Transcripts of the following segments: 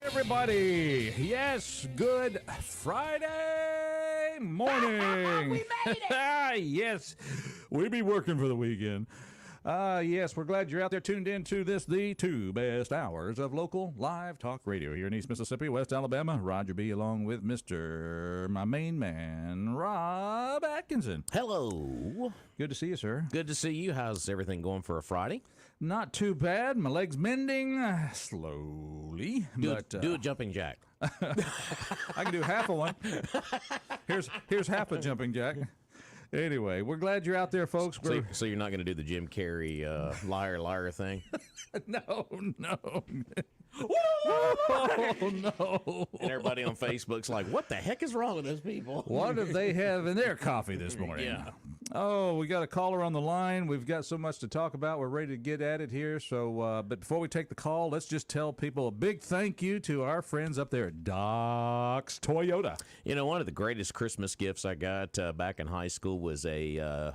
Everybody, yes, good Friday morning. We made it! Yes, we be working for the weekend. Yes, we're glad you're out there tuned in to this, the two best hours of local live talk radio here in East Mississippi, West Alabama. Roger B. along with my main man, Rob Atkinson. Hello. Good to see you, sir. Good to see you. How's everything going for a Friday? Not too bad. My leg's mending slowly. Do a jumping jack. I can do half of one. Here's half a jumping jack. Anyway, we're glad you're out there, folks. So you're not going to do the Jim Carrey liar thing? No. Oh, no. And everybody on Facebook's like, what the heck is wrong with those people? What do they have in their coffee this morning? Yeah. Oh, we got a caller on the line. We've got so much to talk about. We're ready to get at it here. So, but before we take the call, let's just tell people a big thank you to our friends up there at Doc's Toyota. You know, one of the greatest Christmas gifts I got back in high school was a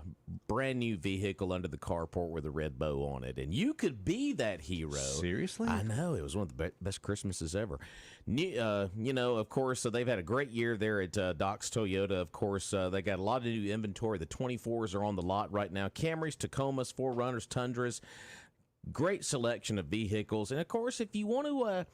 brand new vehicle under the carport with a red bow on it. And you could be that hero. Seriously? I know. It was one of the best Christmases ever. You know, of course, so they've had a great year there at Doc's Toyota. Of course, they got a lot of new inventory. The 24s are on the lot right now. Camrys, Tacomas, 4Runners, Tundras. Great selection of vehicles. And, of course, if you want to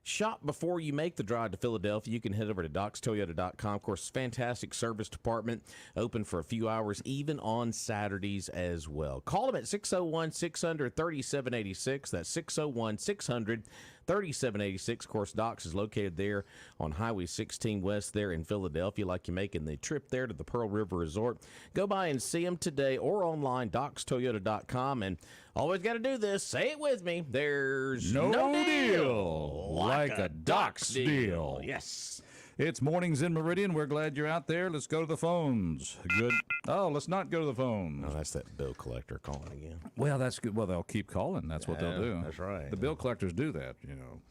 shop before you make the drive to Philadelphia, you can head over to docstoyota.com. Of course, fantastic service department, open for a few hours, even on Saturdays as well. Call them at 601-600-3786. That's 601-600-3786. Of course, Doc's is located there on Highway 16 West there in Philadelphia, like you're making the trip there to the Pearl River Resort. Go by and see them today or online, docstoyota.com. And always got to do this. Say it with me. There's no deal like a Doc's deal. Yes. It's Mornings in Meridian. We're glad you're out there. Let's go to the phones. Good. Oh, let's not go to the phones. Oh, that's that bill collector calling again. Well, that's good. Well, they'll keep calling. That's what they'll do. That's right. The bill collectors do that, you know.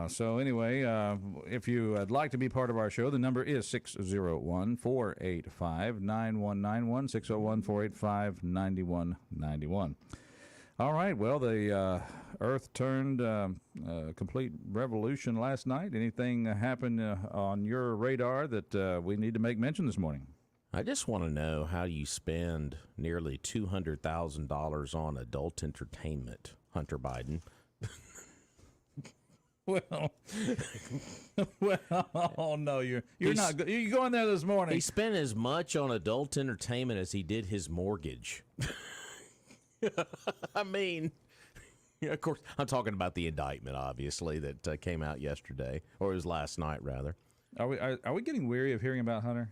So anyway, if you would like to be part of our show, the number is 601-485-9191, 601-485-9191. All right. Well, the Earth turned a complete revolution last night. Anything happened on your radar that we need to make mention this morning? I just want to know how you spend nearly $200,000 on adult entertainment, Hunter Biden. Well, oh no, you're not. You going there this morning? He spent as much on adult entertainment as he did his mortgage. I mean, of course, I'm talking about the indictment, obviously, that came out yesterday, or it was last night, rather. Are we getting weary of hearing about Hunter?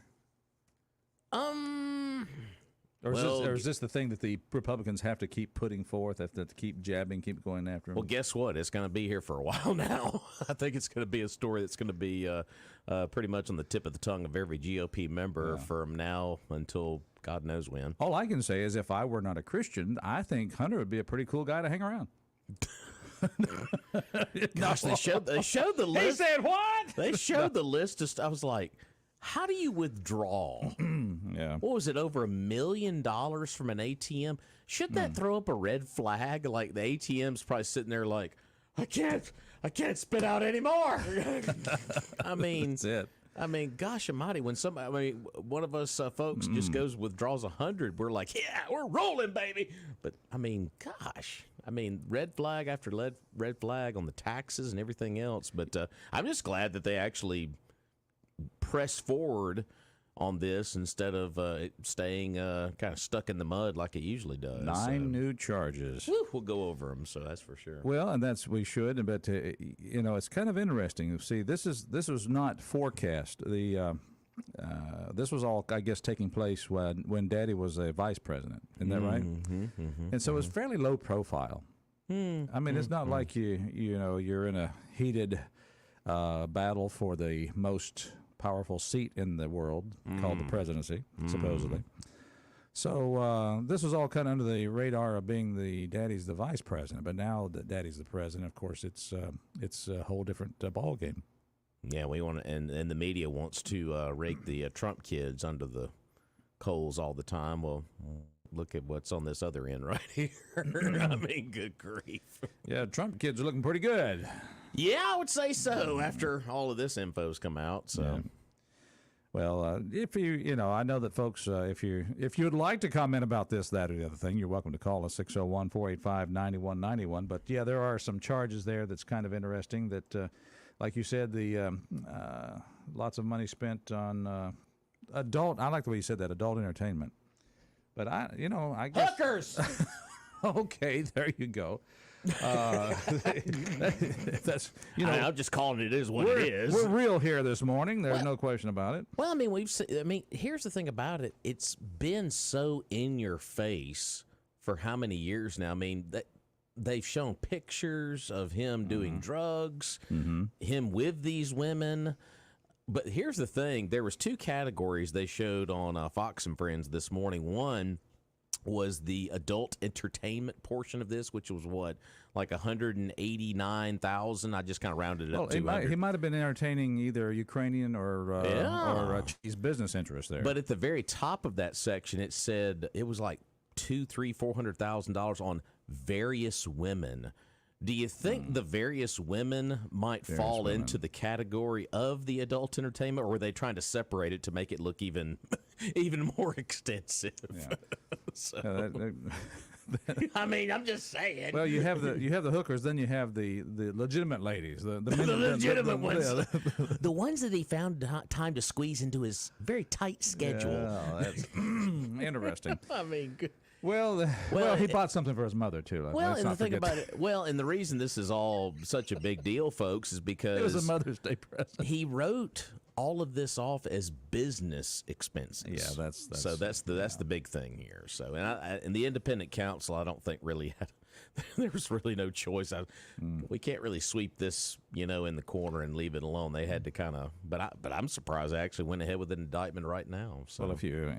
Or is this the thing that the Republicans have to keep putting forth, have to keep jabbing, keep going after him? Well, guess what? It's going to be here for a while now. I think it's going to be a story that's going to be pretty much on the tip of the tongue of every GOP member from now until God knows when. All I can say is if I were not a Christian, I think Hunter would be a pretty cool guy to hang around. Gosh, they showed the list. He said what? They showed the list. I was like, how do you withdraw? Yeah. What was it, over $1 million from an ATM? Should that throw up a red flag? Like the ATM's probably sitting there like, I can't spit out anymore. I mean, that's it. I mean, gosh almighty, when one of us folks just withdraws 100, we're like, yeah, we're rolling, baby. But I mean, gosh, red flag after red flag on the taxes and everything else. But I'm just glad that they actually press forward on this instead of staying kind of stuck in the mud like it usually does. 9 new charges. Whew, we'll go over them, so that's for sure. Well, and we should, but you know, it's kind of interesting. See, this was not forecast. This was all, I guess, taking place when Daddy was a vice president. Isn't that right? And so it was fairly low profile. I mean, it's not like you're in a heated battle for the most powerful seat in the world called the presidency, supposedly. So this was all kind of under the radar of being Daddy's the vice president, but now that Daddy's the president, of course, it's a whole different ball game. Yeah, we want to, and the media wants to rake the Trump kids under the coals all the time. Well, look at what's on this other end right here. I mean, good grief. Yeah, Trump kids are looking pretty good. Yeah, I would say so. After all of this info's come out, so. Yeah. Well, if I know that folks, if you'd like to comment about this, that, or the other thing, you're welcome to call us 601-485-9191. But yeah, there are some charges there that's kind of interesting. That, like you said, the lots of money spent on adult. I like the way you said that, adult entertainment. But I guess Hookers. okay, there you go. That's I'm just calling it is what it is. We're real here this morning. There's no question about it. Well, here's the thing about it. It's been so in your face for how many years now? I mean, they've shown pictures of him doing drugs, him with these women. But here's the thing. There was two categories they showed on Fox and Friends this morning. One was the adult entertainment portion of this, which was like 189,000. I just kind of rounded it up to 200. He might have been entertaining either Ukrainian or Chinese business interests there. But at the very top of that section, it said it was like $400,000 on various women. Do you think the various women might fall into the category of the adult entertainment, or were they trying to separate it to make it look even more extensive? Yeah. I'm just saying. Well, you have the hookers, then you have the legitimate ladies, the legitimate ones, the ones that he found time to squeeze into his very tight schedule. Yeah, that's interesting. Good. Well, he bought something for his mother too. Well, and the thing about it, and the reason this is all such a big deal, folks, is because it was a Mother's Day present. He wrote all of this off as business expenses. Yeah, that's the big thing here. So, and the independent counsel, I don't think really had. There was really no choice. We can't really sweep this, in the corner and leave it alone. They had to kind of. But I'm surprised they actually went ahead with an indictment right now. So. Well, if you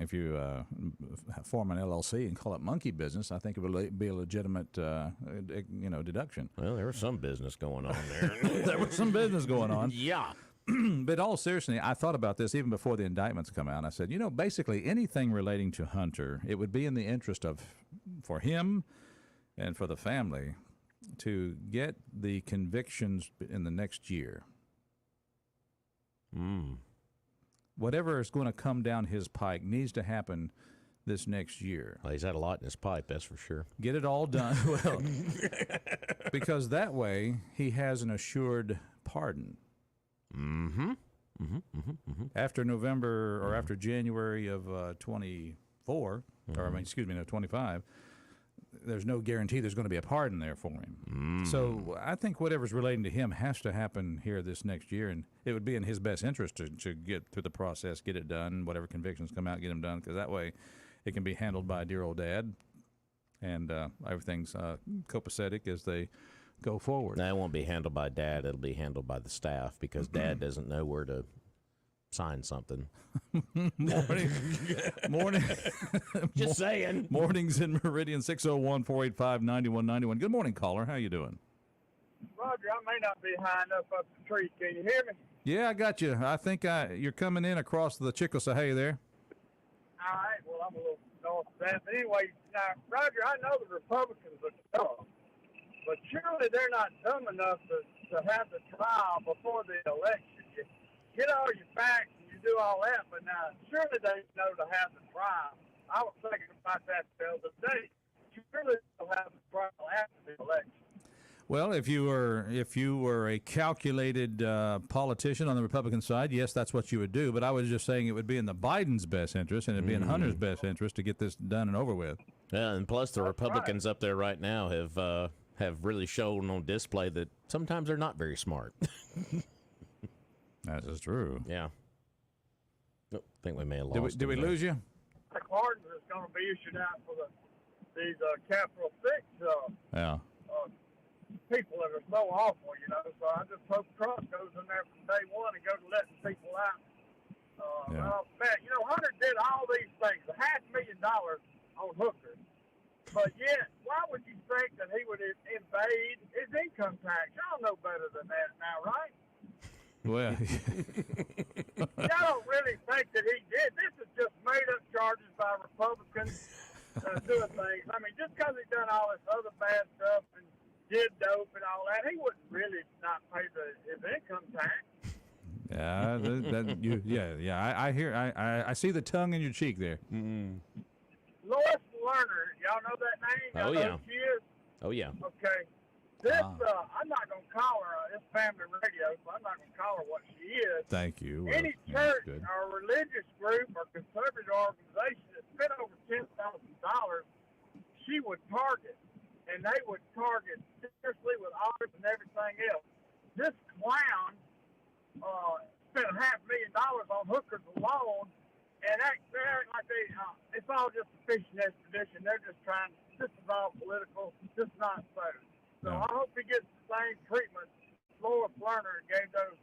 form an LLC and call it monkey business, I think it would be a legitimate deduction. Well, there was some business going on there. There was some business going on. Yeah. But all seriously, I thought about this even before the indictments come out. I said, basically anything relating to Hunter, it would be in the interest for him and for the family to get the convictions in the next year. Whatever is going to come down his pike needs to happen this next year. Well, he's had a lot in his pipe, that's for sure. Get it all done. Well, because that way he has an assured pardon. After November or after January of 24, or 25, there's no guarantee there's going to be a pardon there for him. So I think whatever's relating to him has to happen here this next year, and it would be in his best interest to get through the process, get it done, whatever convictions come out, get them done, because that way it can be handled by dear old Dad, and everything's copacetic as they go forward. No, it won't be handled by Dad. It'll be handled by the staff, because Dad doesn't know where to sign something. Morning. Just saying. Mornings in Meridian, 601-485-9191. Good morning, caller. How you doing? Roger, I may not be high enough up the tree. Can you hear me? Yeah, I got you. I think you're coming in across the Chickasahey there. All right. Well, I'm a little north of that. But anyway, now, Roger, I know the Republicans are dumb, but surely they're not dumb enough to have the trial before the election. You get all your facts and you do all that, but now surely they know to have the trial. I was thinking about that the other day. Surely they'll have the trial after the election. Well, if you were a calculated politician on the Republican side, yes, that's what you would do. But I was just saying it would be in the Biden's best interest, and it'd be in Hunter's best interest to get this done and over with. Yeah, and plus the Republicans up there right now have really shown on display that sometimes they're not very smart. That is true. Yeah. I think we may have lost. Did we lose you? The pardons is going to be issued out for these Capital 6 people that are so awful, So I just hope Trump goes in there from day one and goes letting people out. Well, man, Hunter did all these things, $500,000 on hookers. But yet, why would you think that he would invade his income tax? Y'all know better than that now, right? Well, Y'all don't really think that he did. This is just made-up charges by Republicans doing things. I mean, just because he done all this other bad stuff and did dope and all that, he wouldn't really not pay I hear. I see the tongue in your cheek there. Lois Lerner, y'all know that name? Oh, Y'all know yeah. who she is? Oh, yeah. Okay. This, I'm not going to call her, it's family radio, so I'm not going to call her what she is. Thank you. Any Yeah, church good. or religious group or conservative organization that spent over $10,000, she would target. And they would target seriously with audits and everything else. This clown spent $500,000 on hookers alone, and they're acting like it's all just a fishing expedition. They're just trying, this is all political, this is not so. So Yeah. I hope he gets the same treatment Lois Lerner gave those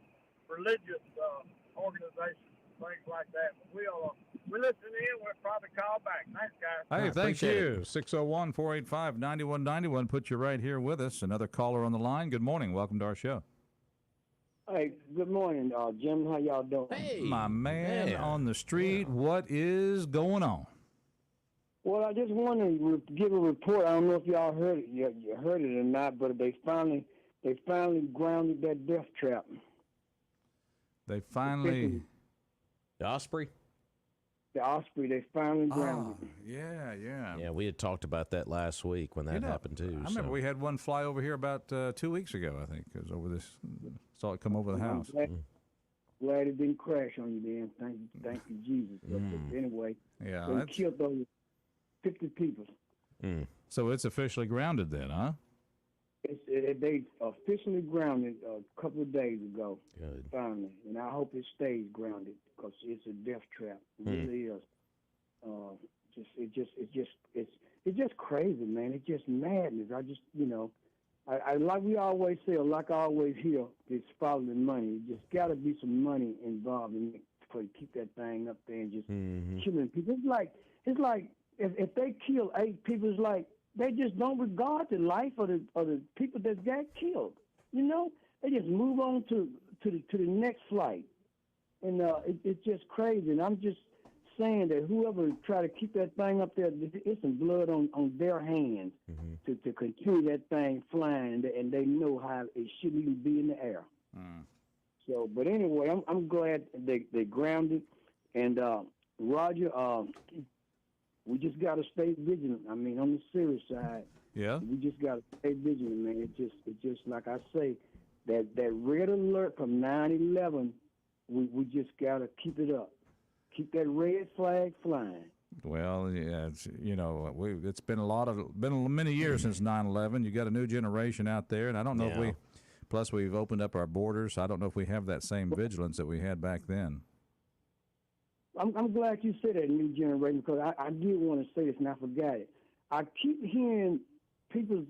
religious organizations, things like that. But we listen in, we'll probably call back. Thanks, guys. Hey, I thank appreciate you. 601-485-9191 put you right here with us. Another caller on the line. Good morning. Welcome to our show. Hey, good morning, Jim. How y'all doing? Hey, My man hey. on the street, what is going on? Well, I just want to give a report. I don't know if y'all heard it. You heard it or not, but they finally grounded that death trap. They finally... The Osprey? The Osprey, they finally grounded it. Yeah. Yeah, we had talked about that last week when that happened, too. I remember we had one fly over here about 2 weeks ago, I think. It was over this... Saw it come over the house. Glad it didn't crash on you, then. Thank you, Jesus. But anyway, Yeah, they killed over 50 people. So it's officially grounded then, huh? They officially grounded a couple of days ago. Good. Finally, and I hope it stays grounded because it's a death trap. It really is. It's just crazy, man. It's just madness. I just, I like we always say, or like I always hear, it's following money. It just got to be some money involved in it for to keep that thing up there and just killing people. It's like if they kill 8 people, it's like they just don't regard the life of the people that got killed. They just move on to the next flight, and it's just crazy. And I'm just saying that whoever try to keep that thing up there, it's some blood on their hands to continue that thing flying, and they know how it shouldn't even be in the air. So, but anyway, I'm glad they grounded, and Roger, we just got to stay vigilant. I mean, on the serious side, we just got to stay vigilant, man. It's just like I say, that red alert from 9/11, we just got to keep it up. Keep that red flag flying. Well, yeah, it's been many years since 9/11. You got a new generation out there, and I don't know if plus we've opened up our borders. I don't know if we have that same vigilance that we had back then. I'm glad you said that, new generation, because I did want to say this and I forgot it. I keep hearing people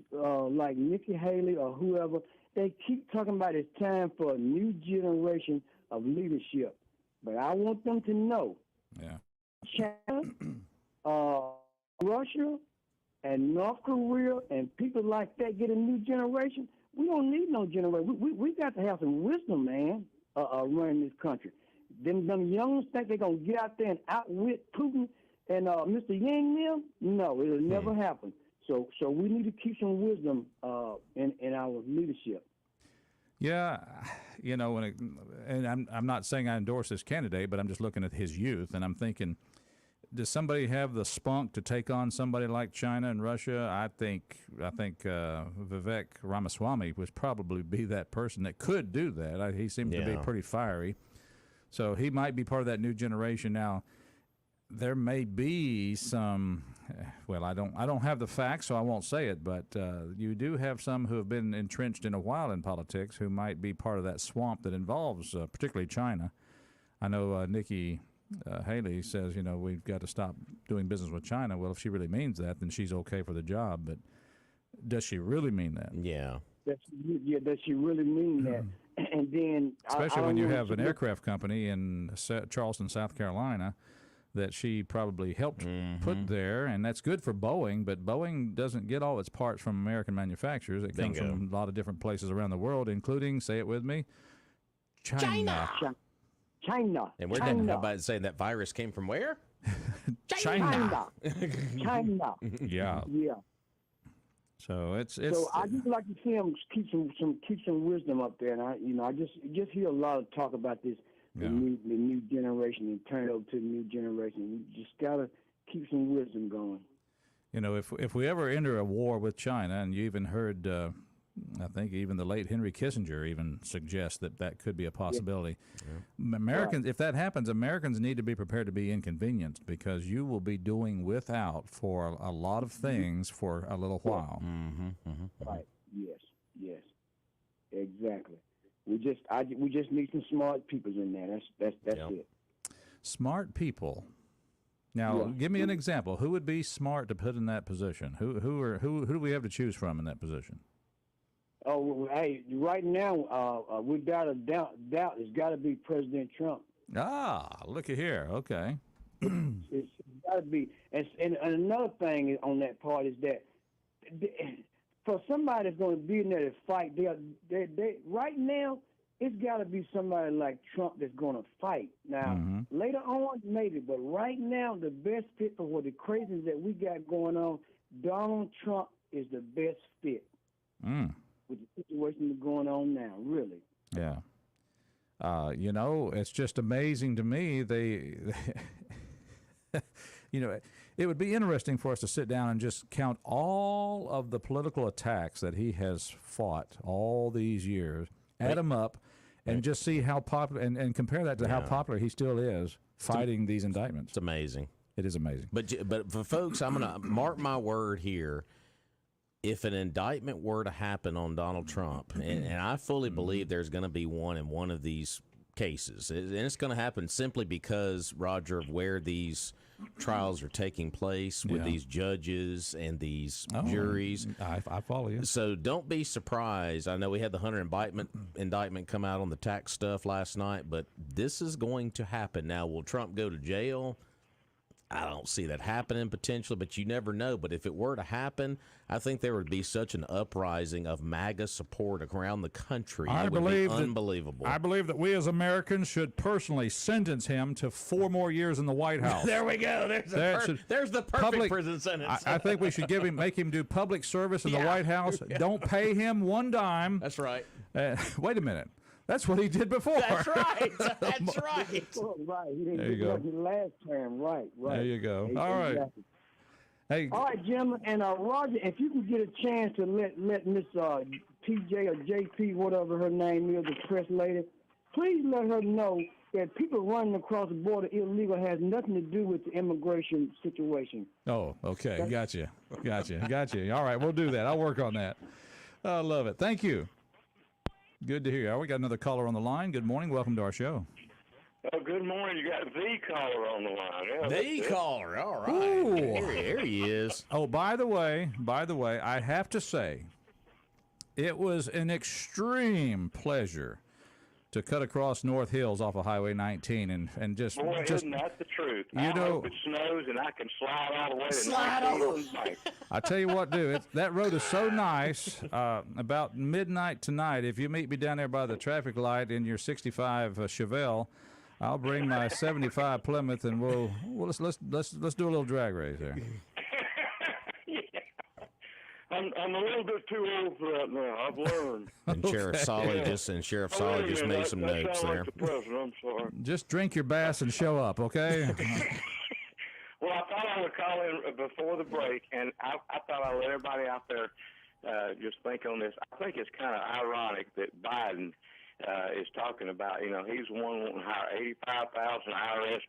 like Nikki Haley or whoever, they keep talking about it's time for a new generation of leadership. But I want them to know, China, Russia, and North Korea, and people like that get a new generation. We don't need no generation. We got to have some wisdom, man, running this country. Them youngsters think they're going to get out there and outwit Putin and Mr. Yang them? No, it'll never happen. So we need to keep some wisdom in our leadership. Yeah, and I'm not saying I endorse this candidate, but I'm just looking at his youth, and I'm thinking, does somebody have the spunk to take on somebody like China and Russia? I think Vivek Ramaswamy would probably be that person that could do that. He seems to be pretty fiery, so he might be part of that new generation. Now, there may be some. Well, I don't have the facts, so I won't say it. But you do have some who have been entrenched in a while in politics who might be part of that swamp that involves, particularly China. I know Nikki Haley says, we've got to stop doing business with China. Well, if she really means that, then she's okay for the job. But does she really mean that? Yeah. Does she really mean that? And then, especially when you have an aircraft company in Charleston, South Carolina, that she probably helped put there, and that's good for Boeing, but Boeing doesn't get all its parts from American manufacturers. It comes from a lot of different places around the world, including, say it with me, China. And we're talking about saying that virus came from where? China. Yeah. So it's. So I just like to see them keep some wisdom up there, and I just hear a lot of talk about this Yeah. the new generation and turn it over to the new generation. We just gotta keep some wisdom going. You know, if we ever enter a war with China, and you even heard, I think even the late Henry Kissinger even suggests that could be a possibility. Yeah. Americans, if that happens, Americans need to be prepared to be inconvenienced, because you will be doing without for a lot of things for a little while. Right. Yes. Exactly. We just need some smart people in there. That's it. Smart people. Now, give me an example. Who would be smart to put in that position? Who do we have to choose from in that position? Oh, well, hey, right now, without a doubt, it's got to be President Trump. Ah, looky here. Okay. It's got to be. And another thing on that part is that for somebody that's going to be in there to fight, they right now, it's got to be somebody like Trump that's going to fight. Now, later on, maybe, but right now, the best fit for what the craziness that we got going on, Donald Trump is the best fit with the situation that's going on now, really. Yeah. You know, it's just amazing to me. They you know, it would be interesting for us to sit down and just count all of the political attacks that he has fought all these years, add them up, and just see how popular, and compare that to how popular he still is fighting these indictments. It's amazing. It is amazing. But for folks, I'm going to mark my word here. If an indictment were to happen on Donald Trump, and I fully believe there's going to be one in one of these cases, and it's going to happen simply because, Roger, of where these trials are taking place with these judges and these juries. I follow you. So don't be surprised. I know we had the Hunter indictment come out on the tax stuff last night, but this is going to happen. Now, will Trump go to jail? I don't see that happening potentially, but you never know. But if it were to happen, I think there would be such an uprising of MAGA support around the country. It would be unbelievable. I believe that we as Americans should personally sentence him to 4 more years in the White House. There we go. There's the perfect prison sentence. I think we should make him do public service in the White House. Don't pay him one dime. That's right. Wait a minute. That's what he did before. That's right. That's right. Right. He didn't there you go. Last term. Right. There you go. All right. Exactly. Hey. All right, gentlemen. And Roger, if you could get a chance to let Miss PJ or JP, whatever her name is, the press lady, please let her know that people running across the border illegal has nothing to do with the immigration situation. Oh, okay. Gotcha. All right, we'll do that. I'll work on that. I love it. Thank you. Good to hear you. We got another caller on the line. Good morning. Welcome to our show. Oh, good morning. You got the caller on the line. Yeah, the caller. All right. Here he is. Oh, by the way, I have to say, it was an extreme pleasure to cut across North Hills off of Highway 19 and just. Boy, isn't that the truth? You know, hope it snows and I can slide all the way to Slide all. I tell you what, dude, that road is so nice. About midnight tonight, if you meet me down there by the traffic light in your '65 Chevelle, I'll bring my '75 Plymouth, and let's do a little drag race there. I'm a little bit too old for that now. I've learned. And Sheriff Solly just made some notes there. Like the president. I'm sorry. Just drink your Bass and show up, okay? Well, I thought I would call in before the break, and I thought I'd let everybody out there just think on this. I think it's kind of ironic that Biden is talking about, he's the one wanting to hire 85,000 IRS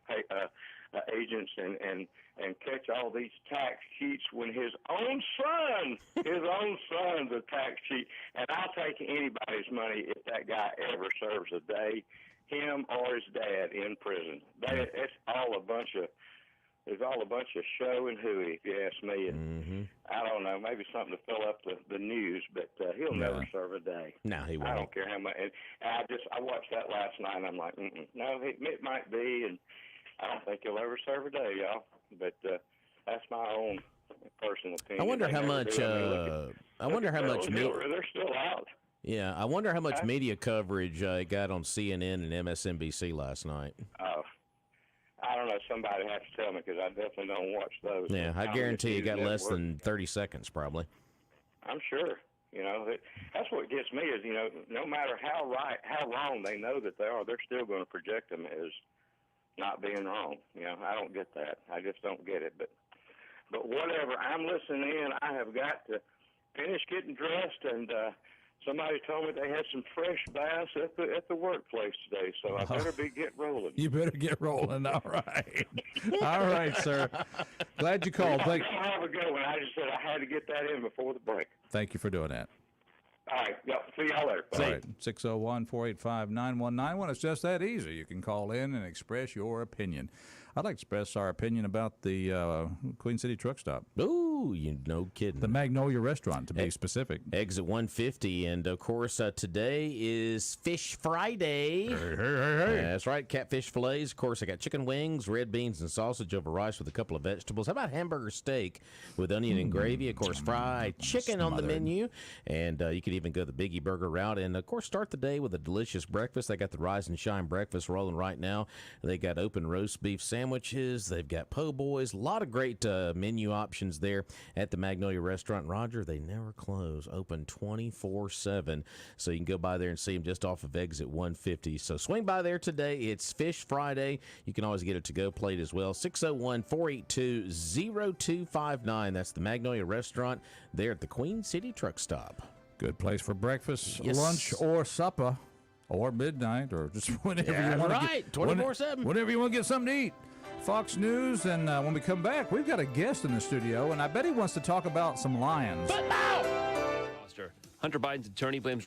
agents and catch all these tax cheats when his own son's a tax cheat. And I'll take anybody's money if that guy ever serves a day, him or his dad in prison. It's all a bunch of show and hooey, if you ask me. And I don't know, maybe something to fill up the news, but he'll never serve a day. No, he won't. I don't care how much. And I watched that last night, and I'm like, no, it might be, and I don't think he'll ever serve a day, y'all. But that's my own personal opinion. I wonder how much. They're still out. Yeah, I wonder how much media coverage it got on CNN and MSNBC last night. Oh, I don't know. Somebody has to tell me because I definitely don't watch those. Yeah, I guarantee you got less than 30 seconds, probably. I'm sure. That's what gets me is, no matter how wrong they know that they are, they're still going to project them as not being wrong. I don't get that. I just don't get it. But whatever. I'm listening in. I have got to finish getting dressed, and somebody told me they had some fresh bass at the workplace today, so I better get rolling. You better get rolling. All right. All right, sir. Glad you called. Have a good one. I just said I had to get that in before the break. Thank you for doing that. All right. Yep. See y'all later. All right. 601-485-9191. It's just that easy. You can call in and express your opinion. I'd like to express our opinion about the Queen City truck stop. Ooh, no kidding. The Magnolia Restaurant, to be specific. Exit 150. And, of course, today is Fish Friday. Hey. That's right. Catfish fillets. Of course, I got chicken wings, red beans, and sausage over rice with a couple of vegetables. How about hamburger steak with onion and gravy? Of course, fried chicken on the menu. And you could even go the Biggie Burger route. And, of course, start the day with a delicious breakfast. They got the Rise and Shine breakfast rolling right now. They got open roast beef sandwiches. They've got po' boys. A lot of great menu options there at the Magnolia Restaurant. Roger, they never close. Open 24/7. So you can go by there and see them just off of exit 150. So swing by there today. It's Fish Friday. You can always get a to-go plate as well. 601-482-0259. That's the Magnolia Restaurant there at the Queen City Truck Stop. Good place for breakfast, Yes. lunch, or supper, or midnight, or just whenever you want to get. 24/7. Whenever you want to get something to eat. Fox News, and when we come back, we've got a guest in the studio, and I bet he wants to talk about some lions. Hunter Biden's attorney blames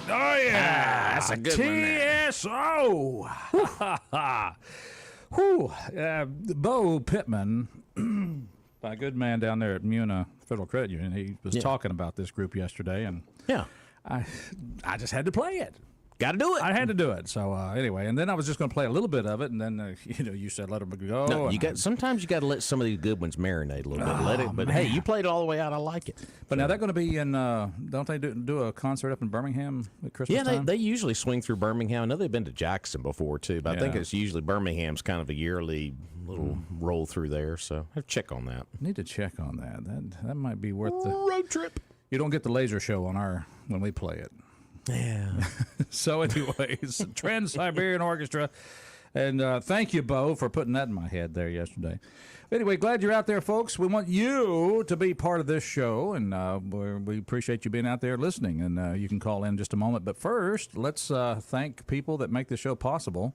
Oh, yeah. That's a good one there. TSO. Whew. Bo Pittman, a good man down there at Muna Federal Credit Union, he was talking about this group yesterday, and Yeah. I just had to play it. Got to do it. I had to do it. So anyway, and then I was just going to play a little bit of it, and then you said let them go. No, and sometimes you got to let some of these good ones marinate a little bit. Let it. But hey, you played it all the way out. I like it. But now they're going to be in. Don't they do a concert up in Birmingham at Christmas Yeah, time? they usually swing through Birmingham. I know they've been to Jackson before too, but I think Yeah. it's usually Birmingham's kind of a yearly little roll through there. So have to check on that. Need to check on that. That might be worth the road trip. You don't get the laser show on when we play it. Yeah. So, anyways, Trans-Siberian Orchestra. And thank you, Bo, for putting that in my head there yesterday. Anyway, glad you're out there, folks. We want you to be part of this show, and we appreciate you being out there listening. And you can call in just a moment. But first, let's thank people that make the show possible,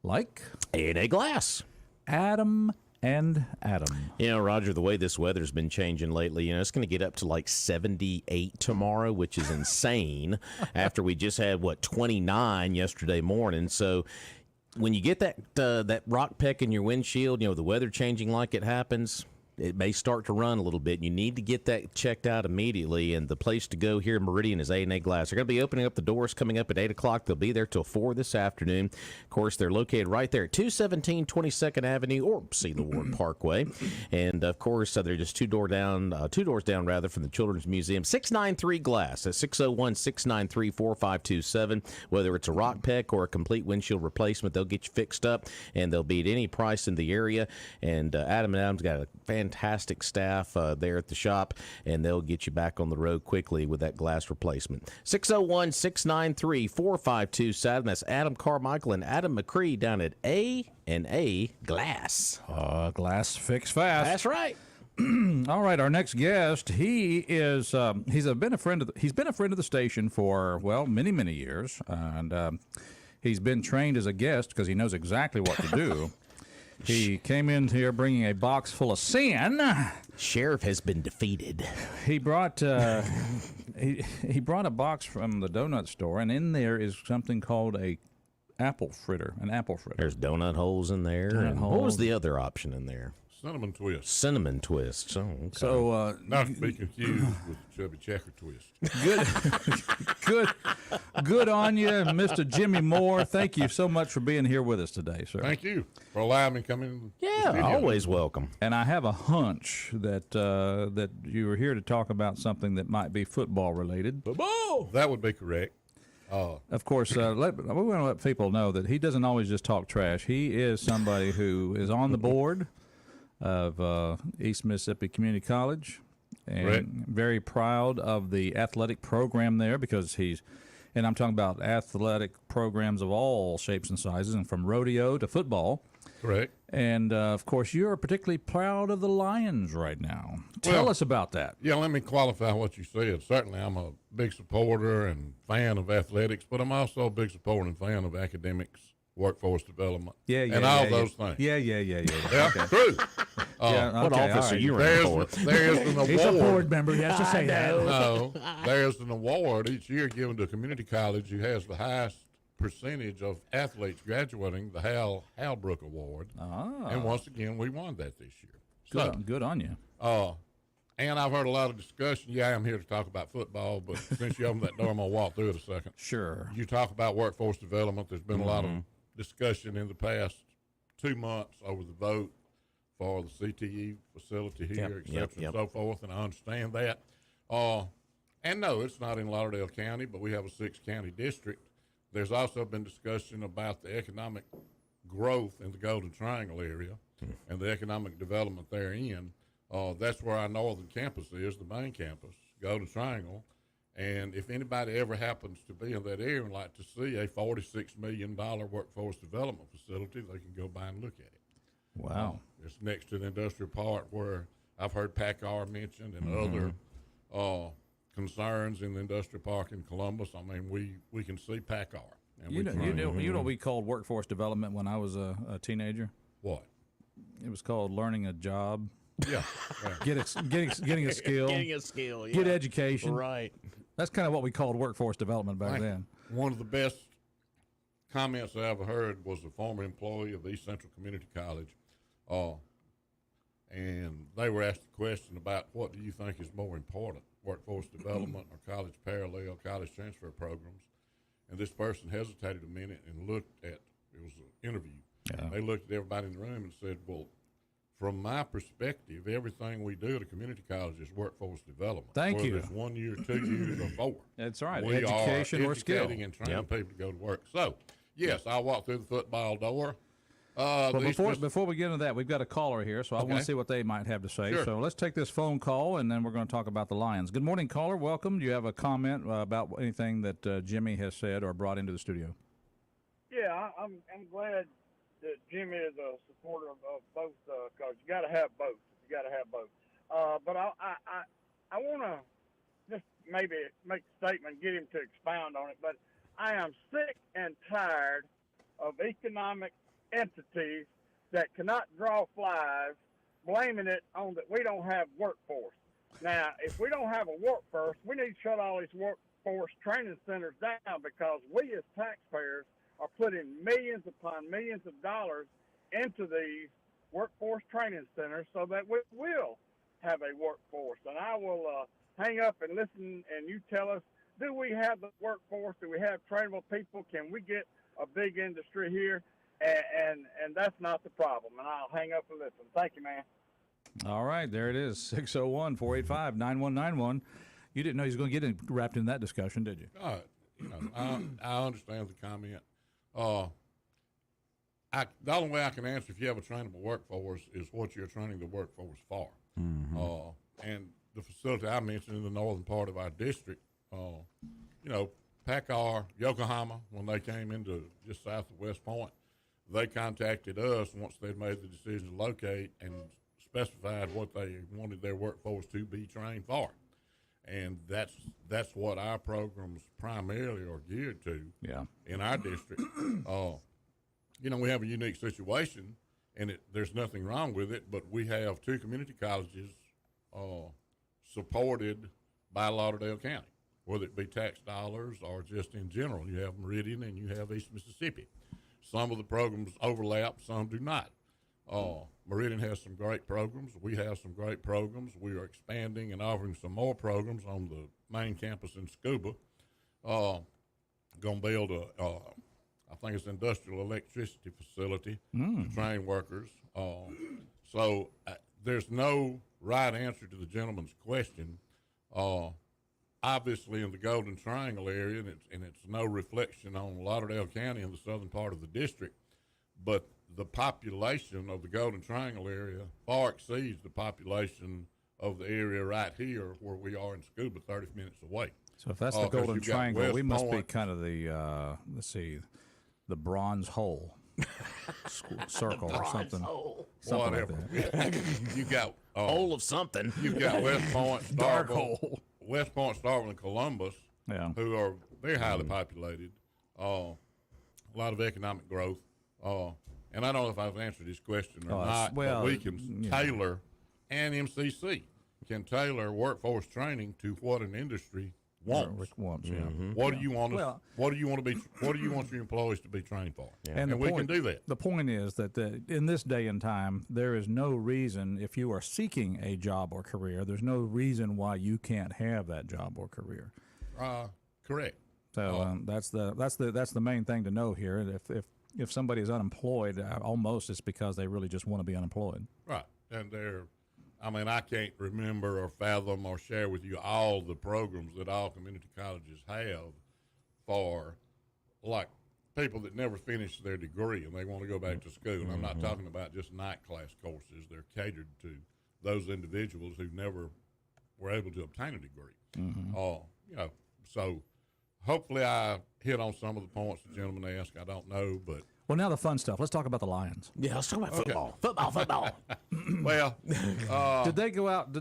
like A&A Glass. Adam and Adam. You know, Roger, the way this weather's been changing lately, it's going to get up to like 78 tomorrow, which is insane after we just had, 29 yesterday morning. So when you get that rock peck in your windshield, the weather changing like it happens, it may start to run a little bit. You need to get that checked out immediately, and the place to go here in Meridian is A&A Glass. They're going to be opening up the doors coming up at 8 o'clock. They'll be there till 4 this afternoon. Of course, they're located right there at 217 22nd Avenue, or Cedar Ward Parkway. And, of course, they're just two doors down from the Children's Museum. 693 Glass. That's 601-693-4527. Whether it's a rock peck or a complete windshield replacement, they'll get you fixed up, and they'll be at any price in the area. And Adam and Adam's got a fantastic staff there at the shop, and they'll get you back on the road quickly with that glass replacement. 601-693-4527. That's Adam Carmichael and Adam McCree down at A&A Glass. Glass fix fast. That's right. All right, our next guest, he is he's been a friend of the station for many years, and he's been trained as a guest because he knows exactly what to do. He came in here bringing a box full of sin. Sheriff has been defeated. He brought he brought a box from the donut store, and in there is something called an apple fritter. There's donut holes in there. And what was the other option in there? Cinnamon twist. Cinnamon twist. Oh, okay. So Not to be confused with chubby checker twist. good on you, Mr. Jimmy Moore. Thank you so much for being here with us today, sir. Thank you for allowing me to come in. Yeah, always welcome. And I have a hunch that you were here to talk about something that might be football related. Football. That would be correct. Of course, we want to let people know that he doesn't always just talk trash. He is somebody who is on the board of East Mississippi Community College, and very proud of the athletic program there because and I'm talking about athletic programs of all shapes and sizes, and from rodeo to football. Correct. And, of course, you're particularly proud of the Lions right now. Tell us about that. Yeah, let me qualify what you said. Certainly, I'm a big supporter and fan of athletics, but I'm also a big supporter and fan of academics, workforce development, and all those things. Yeah. Yeah, Okay. true. What office are you running for? There's an award. He's a board member. He has to say that. No, there's an award each year given to a community college who has the highest percentage of athletes graduating, the Hal Halbrook Award. And once again, we won that this year. Good on you. And I've heard a lot of discussion. Yeah, I'm here to talk about football, but since you opened that door, I'm going to walk through it a second. Sure. You talk about workforce development. There's been a lot of discussion in the past 2 months over the vote for the CTE facility here, et cetera, and so forth, and I understand that. And no, it's not in Lauderdale County, but we have a 6-county district. There's also been discussion about the economic growth in the Golden Triangle area and the economic development therein. That's where our northern campus is, the main campus, Golden Triangle. And if anybody ever happens to be in that area and like to see a $46 million workforce development facility, they can go by and look at it. Wow. It's next to the industrial park where I've heard PACCAR mentioned and other concerns in the industrial park in Columbus. I mean, we can see PACCAR. And You know what we called workforce development when I was a teenager? What? It was called learning a job. Yeah. Getting a skill. Getting a skill, Get education. Right. That's kind of what we called workforce development back then. One of the best comments I ever heard was a former employee of East Central Community College, and they were asked a question about what do you think is more important, workforce development or college parallel, college transfer programs. And this person hesitated a minute and looked at, it was an interview. Yeah. They looked at everybody in the room and said, well, from my perspective, everything we do at a community college is workforce development. Thank you. Whether it's 1 year, 2 years, or 4. That's right. We Education are or skill. educating and training people to go to work. So, yes, I'll walk through the football door. But before we get into that, we've got a caller here, so I want to see what they might have to say. Sure. So let's take this phone call, and then we're going to talk about the Lions. Good morning, caller. Welcome. Do you have a comment about anything that Jimmy has said or brought into the studio? Yeah, I'm glad that Jimmy is a supporter of both, because you got to have both. You got to have both. But I want to just maybe make a statement, get him to expound on it. But I am sick and tired of economic entities that cannot draw flies, blaming it on that we don't have workforce. Now, if we don't have a workforce, we need to shut all these workforce training centers down, because we as taxpayers are putting millions upon millions of dollars into these workforce training centers so that we will have a workforce. And I will hang up and listen, and you tell us, do we have the workforce? Do we have trainable people? Can we get a big industry here? And that's not the problem. And I'll hang up and listen. Thank you, man. All right, there it is, 601-485-9191. You didn't know he was going to get wrapped in that discussion, did you? I understand the comment. The only way I can answer if you have a trainable workforce is what you're training the workforce for. Mm-hmm. And the facility I mentioned in the northern part of our district, PACCAR, Yokohama, when they came into just south of West Point, they contacted us once they'd made the decision to locate and specified what they wanted their workforce to be trained for. And that's what our programs primarily are geared to in our district. We have a unique situation, and there's nothing wrong with it, but we have 2 community colleges supported by Lauderdale County, whether it be tax dollars or just in general. You have Meridian and you have East Mississippi. Some of the programs overlap, some do not. Meridian has some great programs. We have some great programs. We are expanding and offering some more programs on the main campus in Scuba. Going to build I think it's an industrial electricity facility to train workers. So there's no right answer to the gentleman's question. Obviously, in the Golden Triangle area, and it's no reflection on Lauderdale County in the southern part of the district, but the population of the Golden Triangle area far exceeds the population of the area right here where we are in Scuba, 30 minutes away. So if that's the Golden Triangle, we must be kind of the, the bronze hole circle or something. Hole. Whatever. Like You got Hole of something. You've got West Point, Dark Starkville, hole. West Point, Starkville, and Columbus, who are very highly populated. A lot of economic growth. And I don't know if I've answered this question or not, but we can tailor, and MCC can tailor workforce training to what an industry wants. What do you want? What do you want to be? What do you want your employees to be trained for? Yeah. And we can do that. The point is that in this day and time, there is no reason, if you are seeking a job or career, there's no reason why you can't have that job or career. Correct. So that's the main thing to know here. If somebody is unemployed, almost it's because they really just want to be unemployed. Right, and I can't remember or fathom or share with you all the programs that all community colleges have for, like, people that never finished their degree and they want to go back to school. And I'm not talking about just night class courses. They're catered to those individuals who never were able to obtain a degree. So hopefully I hit on some of the points the gentleman asked. I don't know, but. Well, now the fun stuff. Let's talk about the Lions. Yeah, let's talk about football. Football. Well, did they go out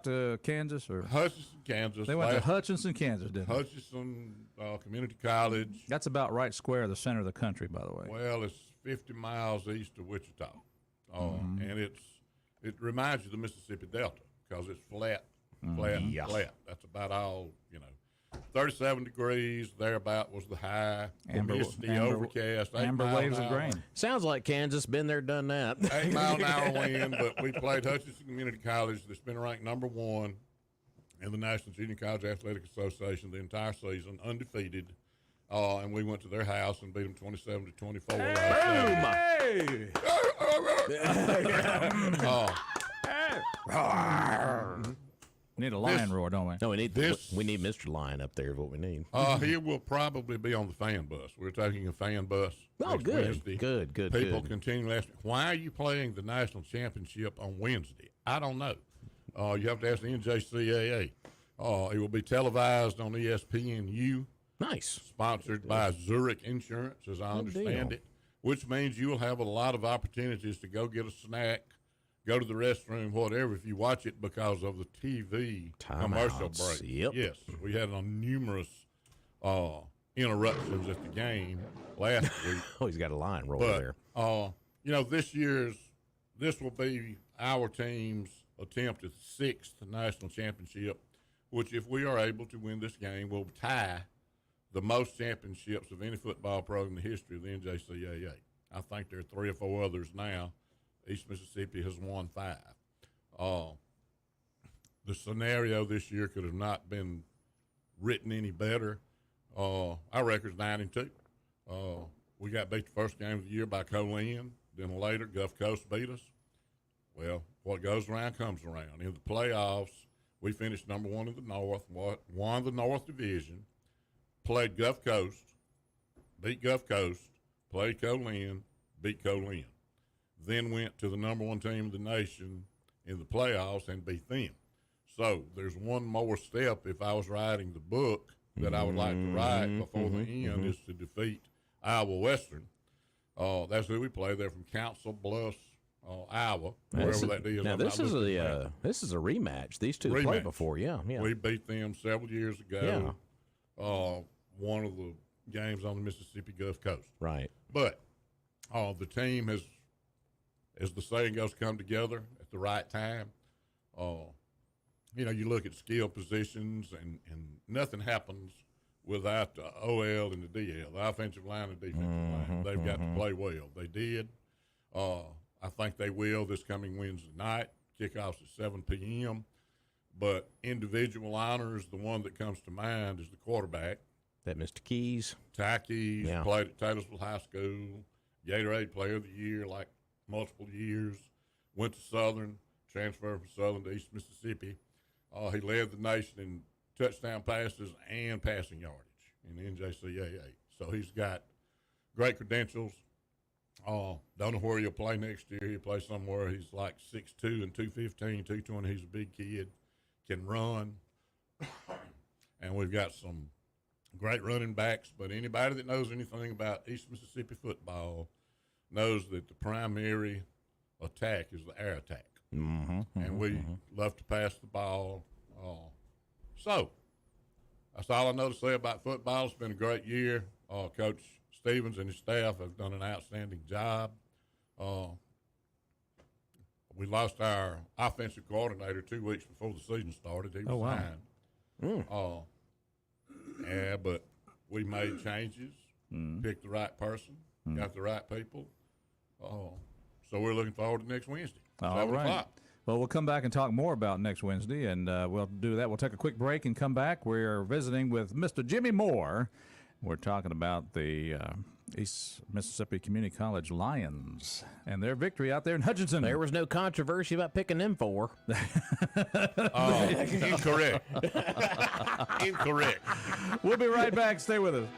to Kansas or Hutchinson, Kansas? They went to Hutchinson, Kansas, didn't they? Hutchinson Community College. That's about right square the center of the country, by the way. Well, it's 50 miles east of Wichita, and it reminds you of the Mississippi Delta because it's flat. That's about all. 37 degrees, thereabout was the high. Amber- Misty, amber- overcast. 8 Amber mile waves an of hour grain. Sounds like Kansas. Been there, done that. 8 mile an hour wind, but we played Hutchinson Community College that's been ranked number 1 in the National Junior College Athletic Association the entire season, undefeated. And we went to their house and beat them 27-24. Boom! We need a lion roar, don't we? No, we need Mr. Lion up there is what we need. He will probably be on the fan bus. We're taking a fan bus. Oh, next good. Wednesday. Good. People continually ask me, why are you playing the national championship on Wednesday? I don't know. You have to ask the NJCAA. It will be televised on ESPNU. Nice. Sponsored by Zurich Insurance, as I understand deal. it, which means you will have a lot of opportunities to go get a snack, go to the restroom, whatever, if you watch it because of the TV commercial Timeouts. break. Yep. Yes, we had numerous interruptions at the game last week. Oh, he's got a line roll But, there. this will be our team's attempt at the 6th national championship, which if we are able to win this game, will tie the most championships of any football program in the history of the NJCAA. I think there are 3 or 4 others now. East Mississippi has won 5. The scenario this year could have not been written any better. Our record's 9-2. We got beat the first game of the year by Colin. Then later, Gulf Coast beat us. Well, what goes around comes around. In the playoffs, we finished number 1 in the North, won the North Division, played Gulf Coast, beat Gulf Coast, played Colin, beat Colin. Then went to the number 1 team in the nation in the playoffs and beat them. So there's one more step if I was writing the book that I would like to write before the end is to defeat Iowa Western. That's who we play. They're from Council Bluffs, Iowa, wherever that is. Now this is a rematch. These two played before, yeah. We beat them several years ago. One of the games on the Mississippi Gulf Coast. Right. But the team has, as the saying goes, come together at the right time. You look at skill positions, and nothing happens without the OL and the DL, the offensive line and defensive line. They've got to play well. They did. I think they will this coming Wednesday night. Kickoff's at 7 p.m. But individual honors, the one that comes to mind is the quarterback. That Mr. Keys. Ty Keys played at Taylorsville High School, Gatorade Player of the Year like multiple years, went to Southern, transferred from Southern to East Mississippi. He led the nation in touchdown passes and passing yardage in the NJCAA. So he's got great credentials. Don't know where he'll play next year. He'll play somewhere. He's like 6'2" and 215, 220. He's a big kid, can run. And we've got some great running backs. But anybody that knows anything about East Mississippi football knows that the primary attack is the air attack. And we love to pass the ball. So that's all I know to say about football. It's been a great year. Coach Stevens and his staff have done an outstanding job. We lost our offensive coordinator 2 weeks before the season started. He was fine. Yeah, but we made changes, picked the right person, got the right people. So we're looking forward to next Wednesday. All 7 right. o'clock. Well, we'll come back and talk more about next Wednesday, and we'll do that. We'll take a quick break and come back. We're visiting with Mr. Jimmy Moore. We're talking about the East Mississippi Community College Lions and their victory out there in Hutchinson. There was no controversy about picking them 4. Incorrect. Incorrect. We'll be right back. Stay with us.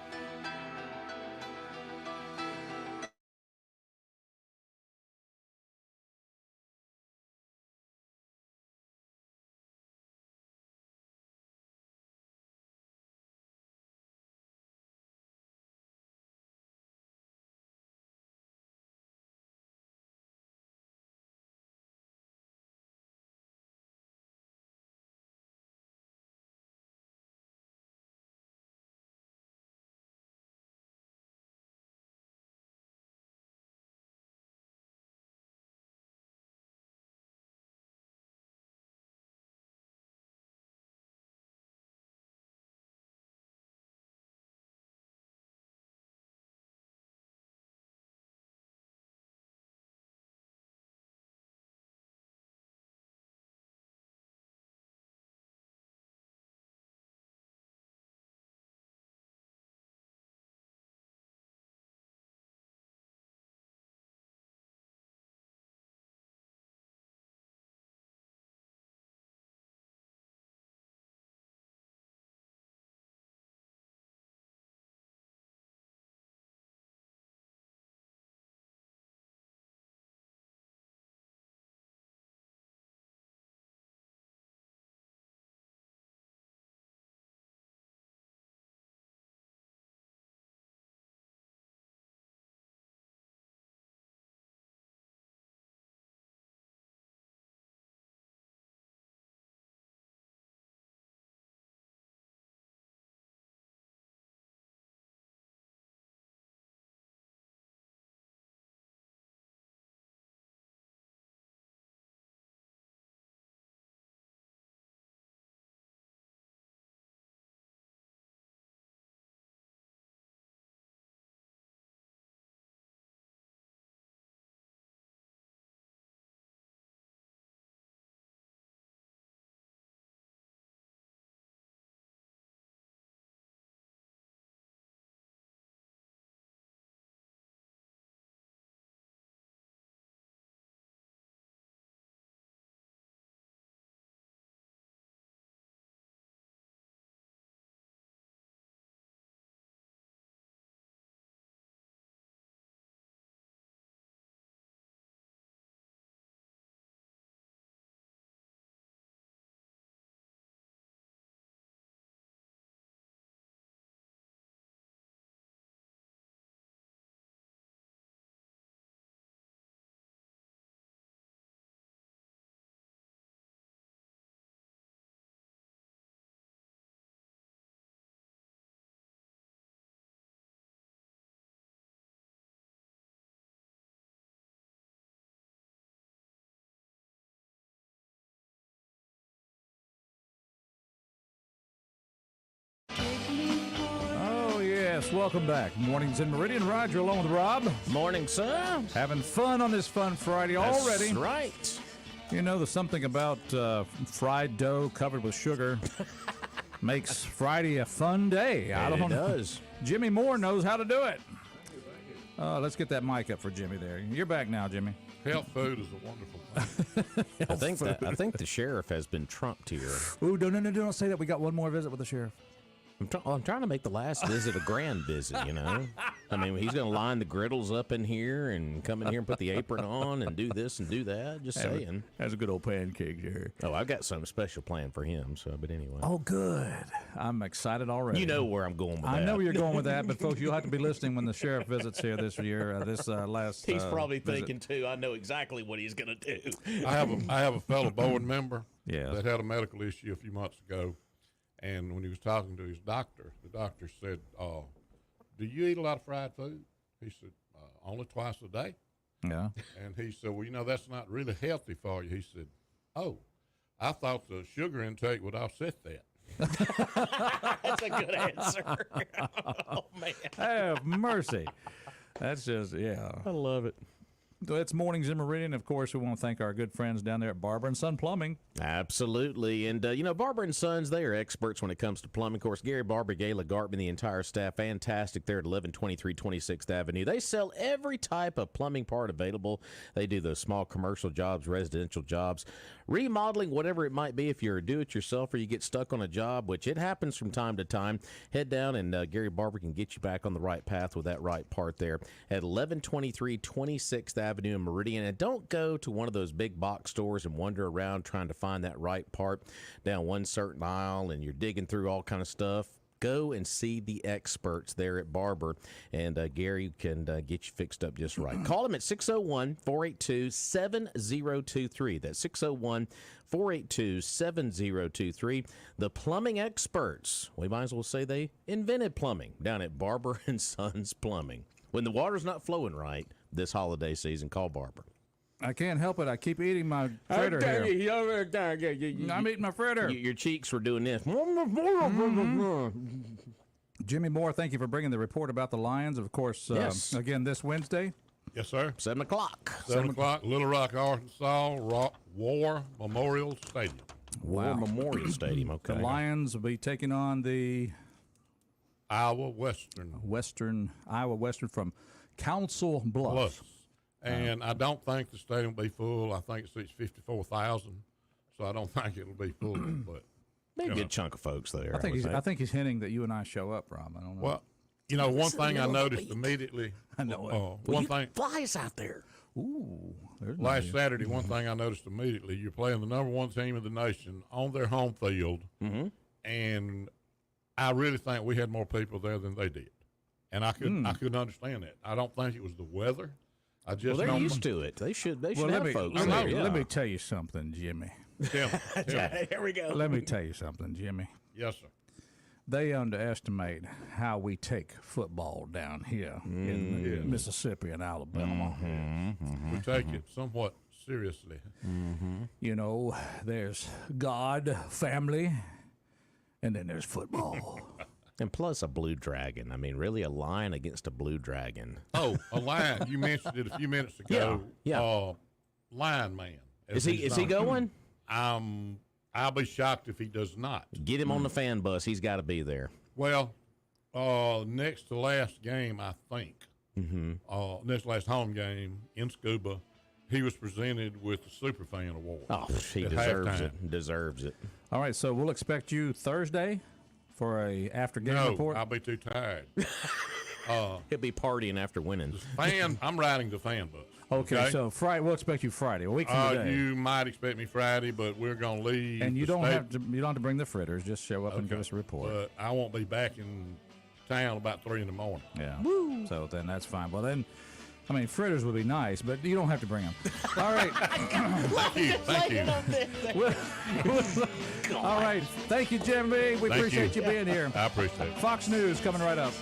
Yes, welcome back. Mornings in Meridian. Roger along with Rob. Morning, sir. Having fun on this fun Friday already. That's right. You know, there's something about fried dough covered with sugar makes Friday a fun day. I don't know. It does. Jimmy Moore knows how to do it. Let's get that mic up for Jimmy there. You're back now, Jimmy. Health food is a wonderful thing. I think the sheriff has been trumped here. Ooh, no, don't say that. We got one more visit with the sheriff. I'm trying to make the last visit a grand visit, you know? I mean, he's going to line the griddles up in here and come in here and put the apron on and do this and do that. Just saying. That's a good old pancake here. Oh, I've got something special planned for him, so, but anyway. Oh, good. I'm excited already. You know where I'm going with that. I know where you're going with that, but folks, you'll have to be listening when the sheriff visits here this year, last He's probably visit. thinking, too, I know exactly what he's going to do. I have a fellow board member Yes. that had a medical issue a few months ago, and when he was talking to his doctor, the doctor said, "Do you eat a lot of fried food?" He said, "Only twice a day." Yeah. And he said, "Well, you know, that's not really healthy for you." He said, "Oh, I thought the sugar intake would offset that." That's a good answer. Oh, man. Have mercy. That's just, yeah. I love it. So it's Mornings in Meridian. Of course, we want to thank our good friends down there at Barber and Son Plumbing. Absolutely. And, you know, Barber and Sons, they are experts when it comes to plumbing. Of course, Gary Barber, Gayla Gartman, the entire staff, fantastic there at 1123 26th Avenue. They sell every type of plumbing part available. They do those small commercial jobs, residential jobs, remodeling, whatever it might be. If you're a do-it-yourself or you get stuck on a job, which it happens from time to time, head down and Gary Barber can get you back on the right path with that right part there at 1123 26th Avenue in Meridian. And don't go to one of those big box stores and wander around trying to find that right part down one certain aisle and you're digging through all kind of stuff. Go and see the experts there at Barber, and Gary can get you fixed up just right. Call him at 601-482-7023. That's 601-482-7023. The plumbing experts. We might as well say they invented plumbing down at Barber and Sons Plumbing. When the water's not flowing right this holiday season, call Barber. I can't help it. I keep eating my fritter here. I'm eating my fritter. Your cheeks were doing this. Jimmy Moore, thank you for bringing the report about the Lions. Of course, Yes. again, this Wednesday. Yes, sir. 7 o'clock. 7 o'clock, Little Rock, Arkansas, War Memorial Stadium. War Memorial Stadium, okay. The Lions will be taking on the Iowa Western Iowa Western from Council Bluffs. And I don't think the stadium will be full. I think it seats 54,000, so I don't think it'll be full. But Be a good chunk of folks there. I think he's hinting that you and I show up, Rob. I don't know. Well, you know, one thing I noticed immediately. I know it. One thing. Flies out there. Ooh, there's Last Saturday, one thing I noticed immediately, you're playing the number one team in the nation on their home field, and I really think we had more people there than they did, and I couldn't understand that. I don't think it was the weather. I just They're don't. used to it. They should have folks let there. me, Yeah. let me tell you something, Jimmy. Tell me. Here we go. Let me tell you something, Jimmy. Yes, sir. They underestimate how we take football down here in Mississippi and Alabama. We take it somewhat seriously. You know, there's God, family, and then there's football. And plus a blue dragon. I mean, really, a lion against a blue dragon. Oh, a lion! You mentioned it a few minutes ago. Yeah. Lion Man. Is he going? I'll be shocked if he does not. Get him on the fan bus. He's got to be there. Well, next to last game, I think. Next last home game in Scuba, he was presented with the Superfan Award. Oh, he at deserves halftime. it. Deserves it. All right, so we'll expect you Thursday for a after game No, report. I'll be too tired. He'll be partying after winning. I'm riding the fan bus. Okay, so Friday, we'll expect you Friday, a week from today. You might expect me Friday, but we're gonna leave. And you the don't state- have to bring the fritters. Just show up and give us a report. But I won't be back in town about 3 in the morning. Yeah. So then that's fine. Well then, I mean, fritters would be nice, but you don't have to bring them. All right. Thank you. All right. Thank you, Jimmy. We Thank appreciate you. you being here. I appreciate it. Fox News coming right up.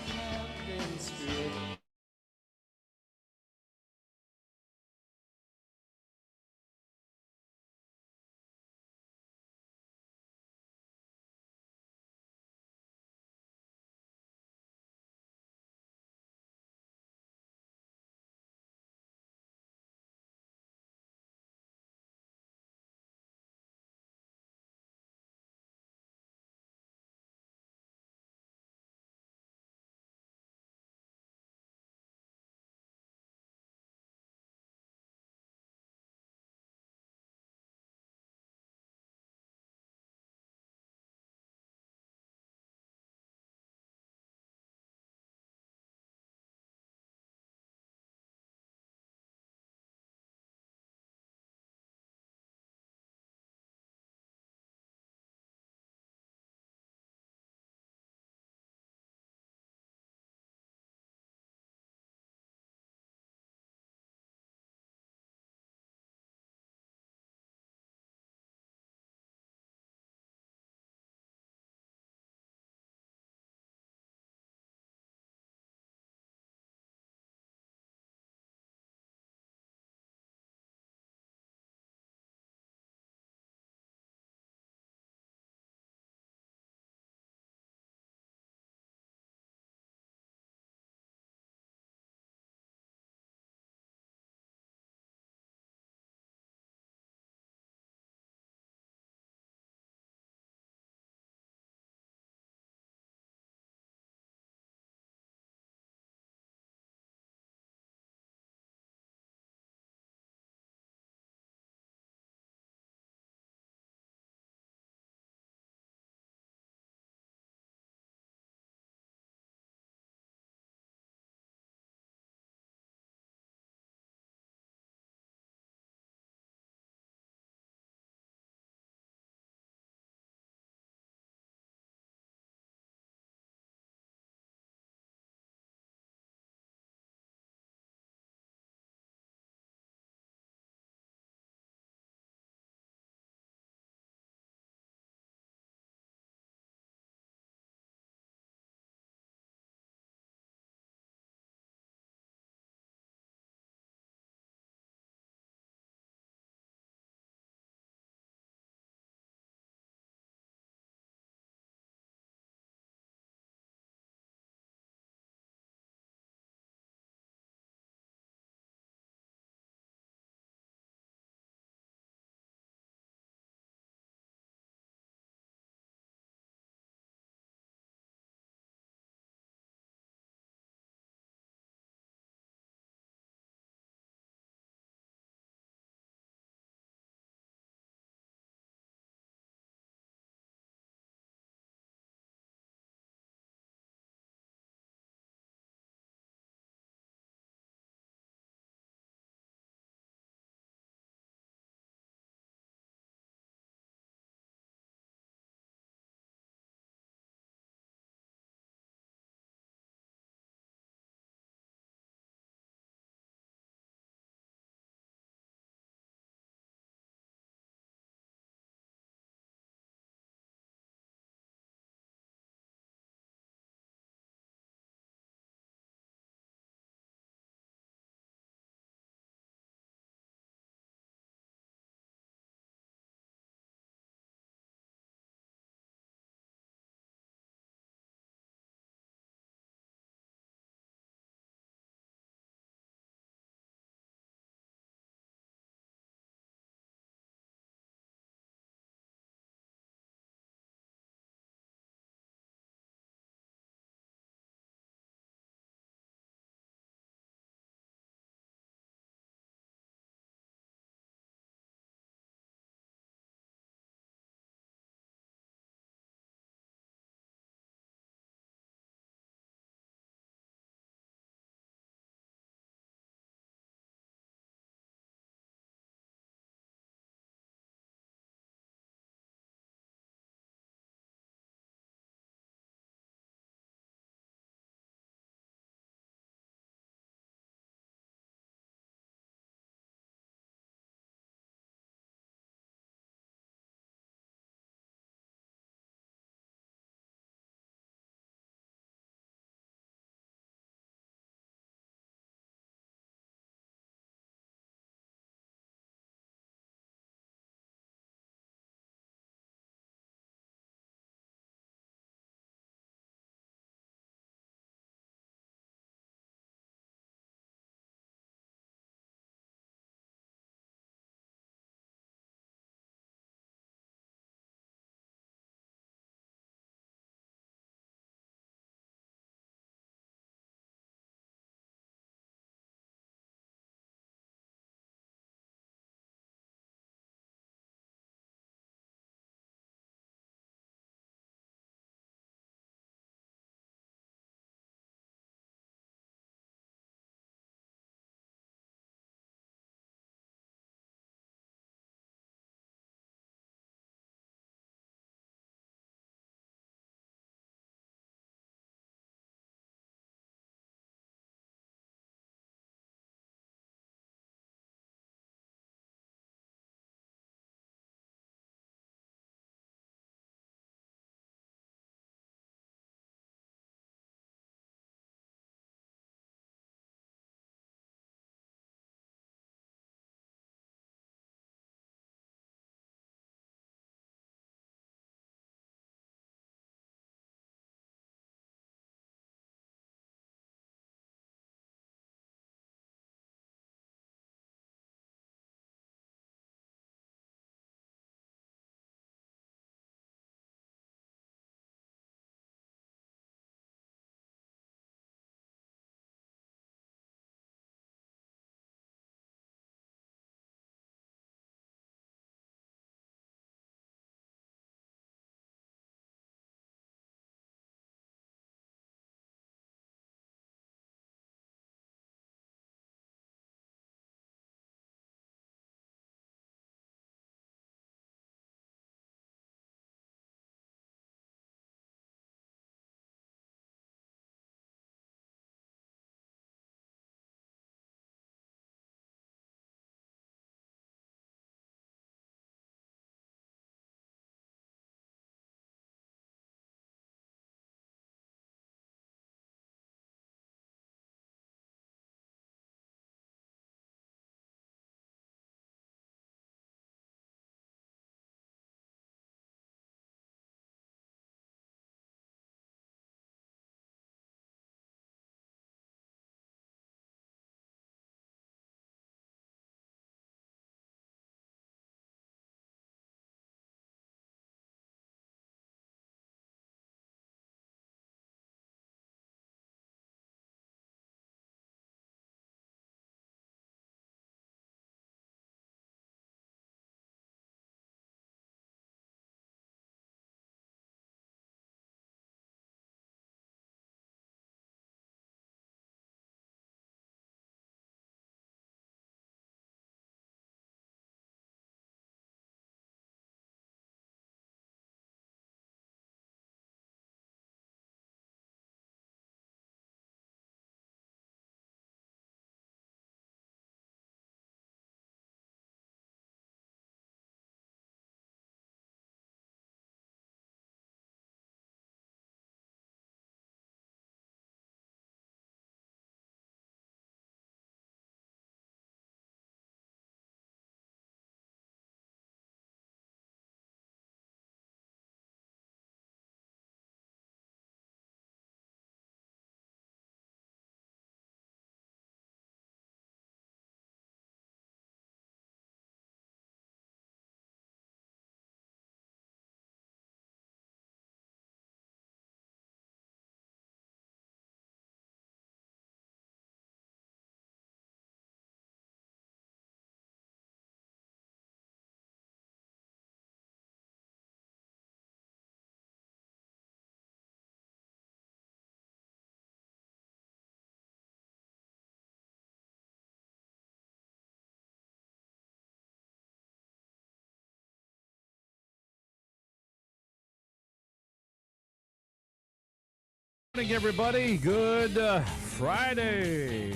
Morning, everybody. Good Friday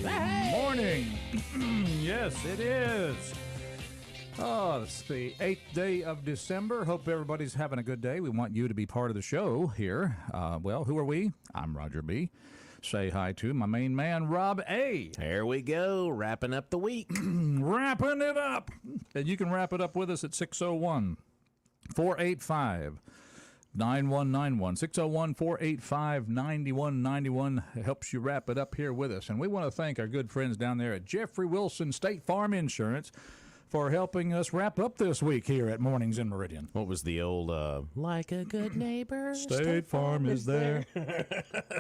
morning. Yes, it is. Oh, it's the 8th day of December. Hope everybody's having a good day. We want you to be part of the show here. Well, who are we? I'm Roger B. Say hi to my main man, Rob A. There we go, wrapping up the week. Wrapping it up. And you can wrap it up with us at 601-485-9191. 601-485-9191 helps you wrap it up here with us. And we want to thank our good friends down there at Jeffrey Wilson State Farm Insurance for helping us wrap up this week here at Mornings in Meridian. What was the old, like a good neighbor? State Farm is there.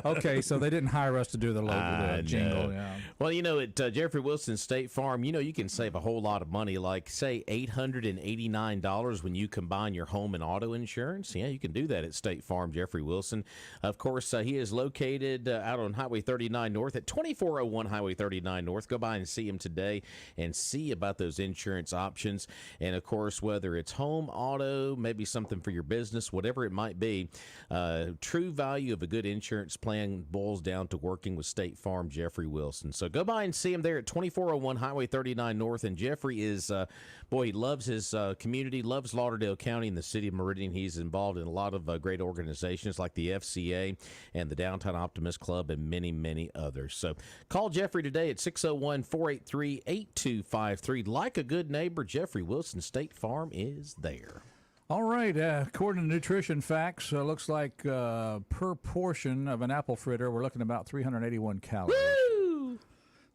Okay, so they didn't hire us to do the logo, the jingle. Yeah. Well, you know, at Jeffrey Wilson State Farm, you know, you can save a whole lot of money, like, say, $889 when you combine your home and auto insurance. Yeah, you can do that at State Farm Jeffrey Wilson. Of course, he is located out on Highway 39 North at 2401 Highway 39 North. Go by and see him today and see about those insurance options. And of course, whether it's home, auto, maybe something for your business, whatever it might be, true value of a good insurance plan boils down to working with State Farm Jeffrey Wilson. So go by and see him there at 2401 Highway 39 North. And Jeffrey is, he loves his community, loves Lauderdale County and the city of Meridian. He's involved in a lot of great organizations like the FCA and the Downtown Optimist Club and many, many others. So call Jeffrey today at 601-483-8253. Like a good neighbor, Jeffrey Wilson State Farm is there. All right. According to nutrition facts, looks like per portion of an apple fritter, we're looking at about 381 calories. Woo!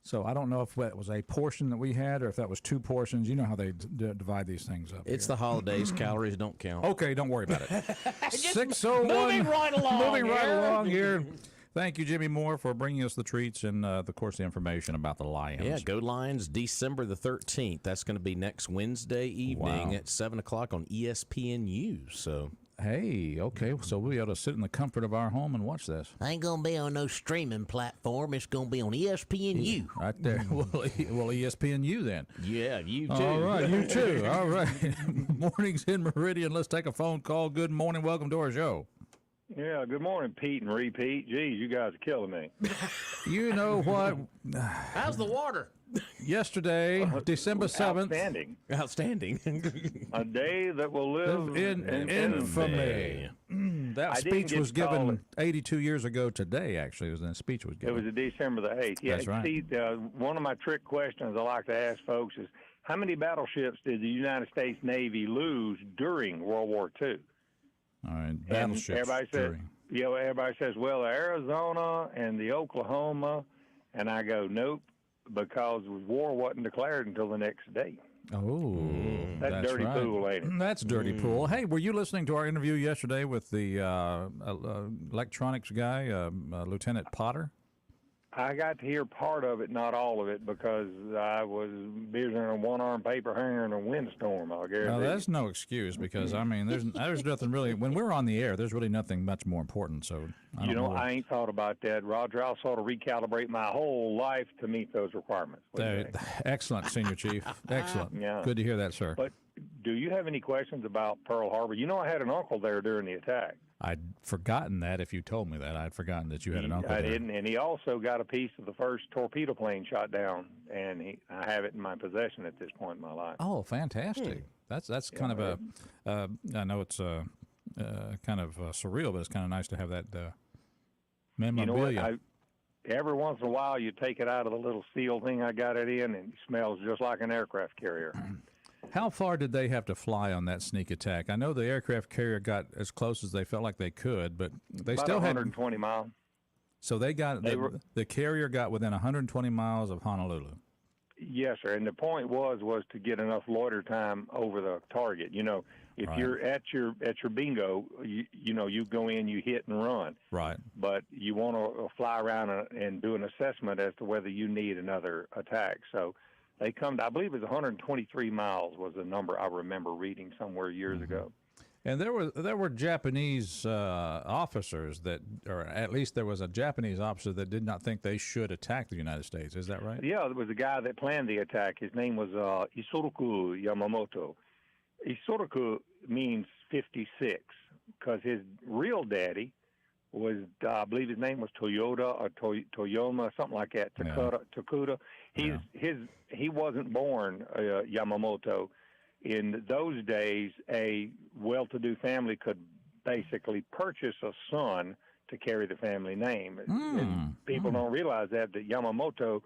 So I don't know if that was a portion that we had or if that was two portions. You know how they divide these things up. It's here. the holidays. Calories don't count. Okay, don't worry about it. 601. Moving right along here. Thank you, Jimmy Moore, for bringing us the treats and, of course, the information about the Lions. Yeah, go Lions, December the 13th. That's going to be next Wednesday evening at 7 o'clock on ESPNU. So, hey, okay, so we'll be able to sit in the comfort of our home and watch this. I ain't going to be on no streaming platform. It's going to be on ESPNU. Right there. Well, ESPNU then. Yeah, you too. All right, you too. All right. Mornings in Meridian. Let's take a phone call. Good morning. Welcome to our show. Yeah, good morning, Pete and Repeat. Geez, you guys are killing me. You know what? How's the water? Yesterday, December 7th. Outstanding. A day that will live in infamy. That speech was given 82 years ago today, actually. It was a speech was given. It was December the 8th. Yeah, that's right. See, one of my trick questions I like to ask folks is, how many battleships did the United States Navy lose during World War II? All right, battleships. Everybody says, well, the Arizona and the Oklahoma, and I go, nope, because war wasn't declared until the next day. Oh, that's dirty right. pool, ain't it? That's dirty pool. Hey, were you listening to our interview yesterday with the electronics guy, Lieutenant Potter? I got to hear part of it, not all of it, because I was busy on a one-arm paper hanger in a windstorm, I guarantee. No, that's no excuse, because, I mean, there's nothing really, when we're on the air, there's really nothing much more important, so I don't know. I ain't thought about that, Roger. I'll sort of recalibrate my whole life to meet those requirements. Excellent, Senior Chief. Excellent. Yeah. Good to hear that, sir. But do you have any questions about Pearl Harbor? You know, I had an uncle there during the attack. I'd forgotten that. If you told me that, I'd forgotten that you had an uncle there. I didn't, and he also got a piece of the first torpedo plane shot down, and I have it in my possession at this point in my life. Oh, fantastic! That's kind of a. I know it's kind of surreal, but it's kind of nice to have that memorabilia. You know what? Every once in a while, you take it out of the little seal thing I got it in, and it smells just like an aircraft carrier. How far did they have to fly on that sneak attack? I know the aircraft carrier got as close as they felt like they could, but they About still had 120 miles. So the carrier got within 120 miles of Honolulu. Yes, sir. And the point was to get enough loiter time over the target. You know, if you're at your bingo, you go in, you hit and run. Right. But you want to fly around and do an assessment as to whether you need another attack. So they come to, I believe it was 123 miles was the number I remember reading somewhere years ago. And there were Japanese officers that, or at least there was a Japanese officer that did not think they should attack the United States. Is that right? Yeah, there was a guy that planned the attack. His name was Isoroku Yamamoto. Isoroku means 56 because his real daddy was, I believe his name was Toyota or Toyoma, something like that. Takuda. He wasn't born Yamamoto. In those days, a well-to-do family could basically purchase a son to carry the family name. And people don't realize that Yamamoto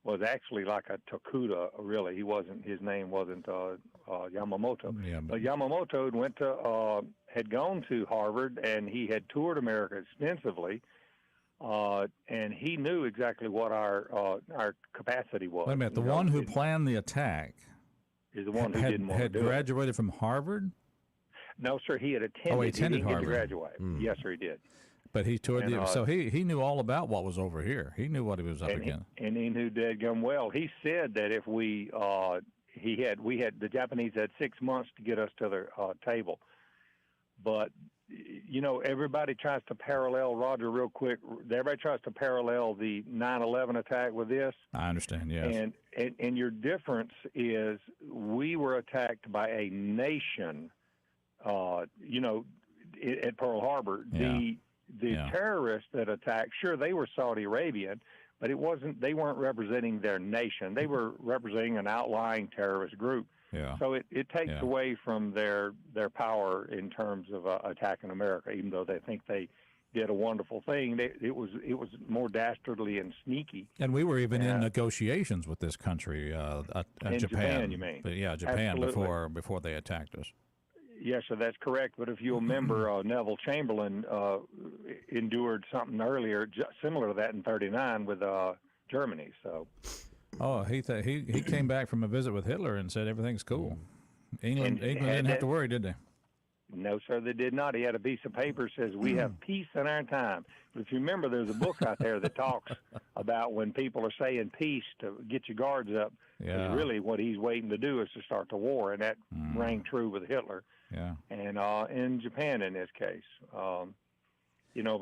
was actually like a Takuda, really. His name wasn't Yamamoto. Yeah, but Yamamoto had gone to Harvard, and he had toured America extensively, and he knew exactly what our capacity was. Wait a minute, the one who planned the attack is the one who didn't want to do graduated from Harvard? No, sir, he had attended. Oh, he attended Harvard. Harvard. Get to graduate. Yes, sir, he did. But he toured so he knew all about what was over here. He knew what he was up against. And he knew dadgum well. He said that if we the Japanese had 6 months to get us to the table. But everybody tries to parallel, Roger, real quick. Everybody tries to parallel the 9/11 attack with this. I understand. Yes. And your difference is we were attacked by a nation. At Pearl Harbor, the terrorists that attacked, sure, they were Saudi Arabian, but they weren't representing their nation. They were representing an outlying terrorist group. Yeah. So it takes away from their power in terms of attacking America, even though they think they did a wonderful thing. It was more dastardly and sneaky. And we were even in negotiations with this country, Japan. You mean? But Japan. Absolutely. before they attacked us. Yes, sir, that's correct. But if you remember, Neville Chamberlain endured something earlier similar to that in '39 with Germany. So. Oh, he came back from a visit with Hitler and said everything's cool. England didn't have to worry, did they? No, sir, they did not. He had a piece of paper that says, we have peace in our time. But if you remember, there's a book out there that talks about when people are saying peace to get your guards up. Yeah. Really what he's waiting to do is to start the war, and that rang true with Hitler. Yeah. And in Japan in this case.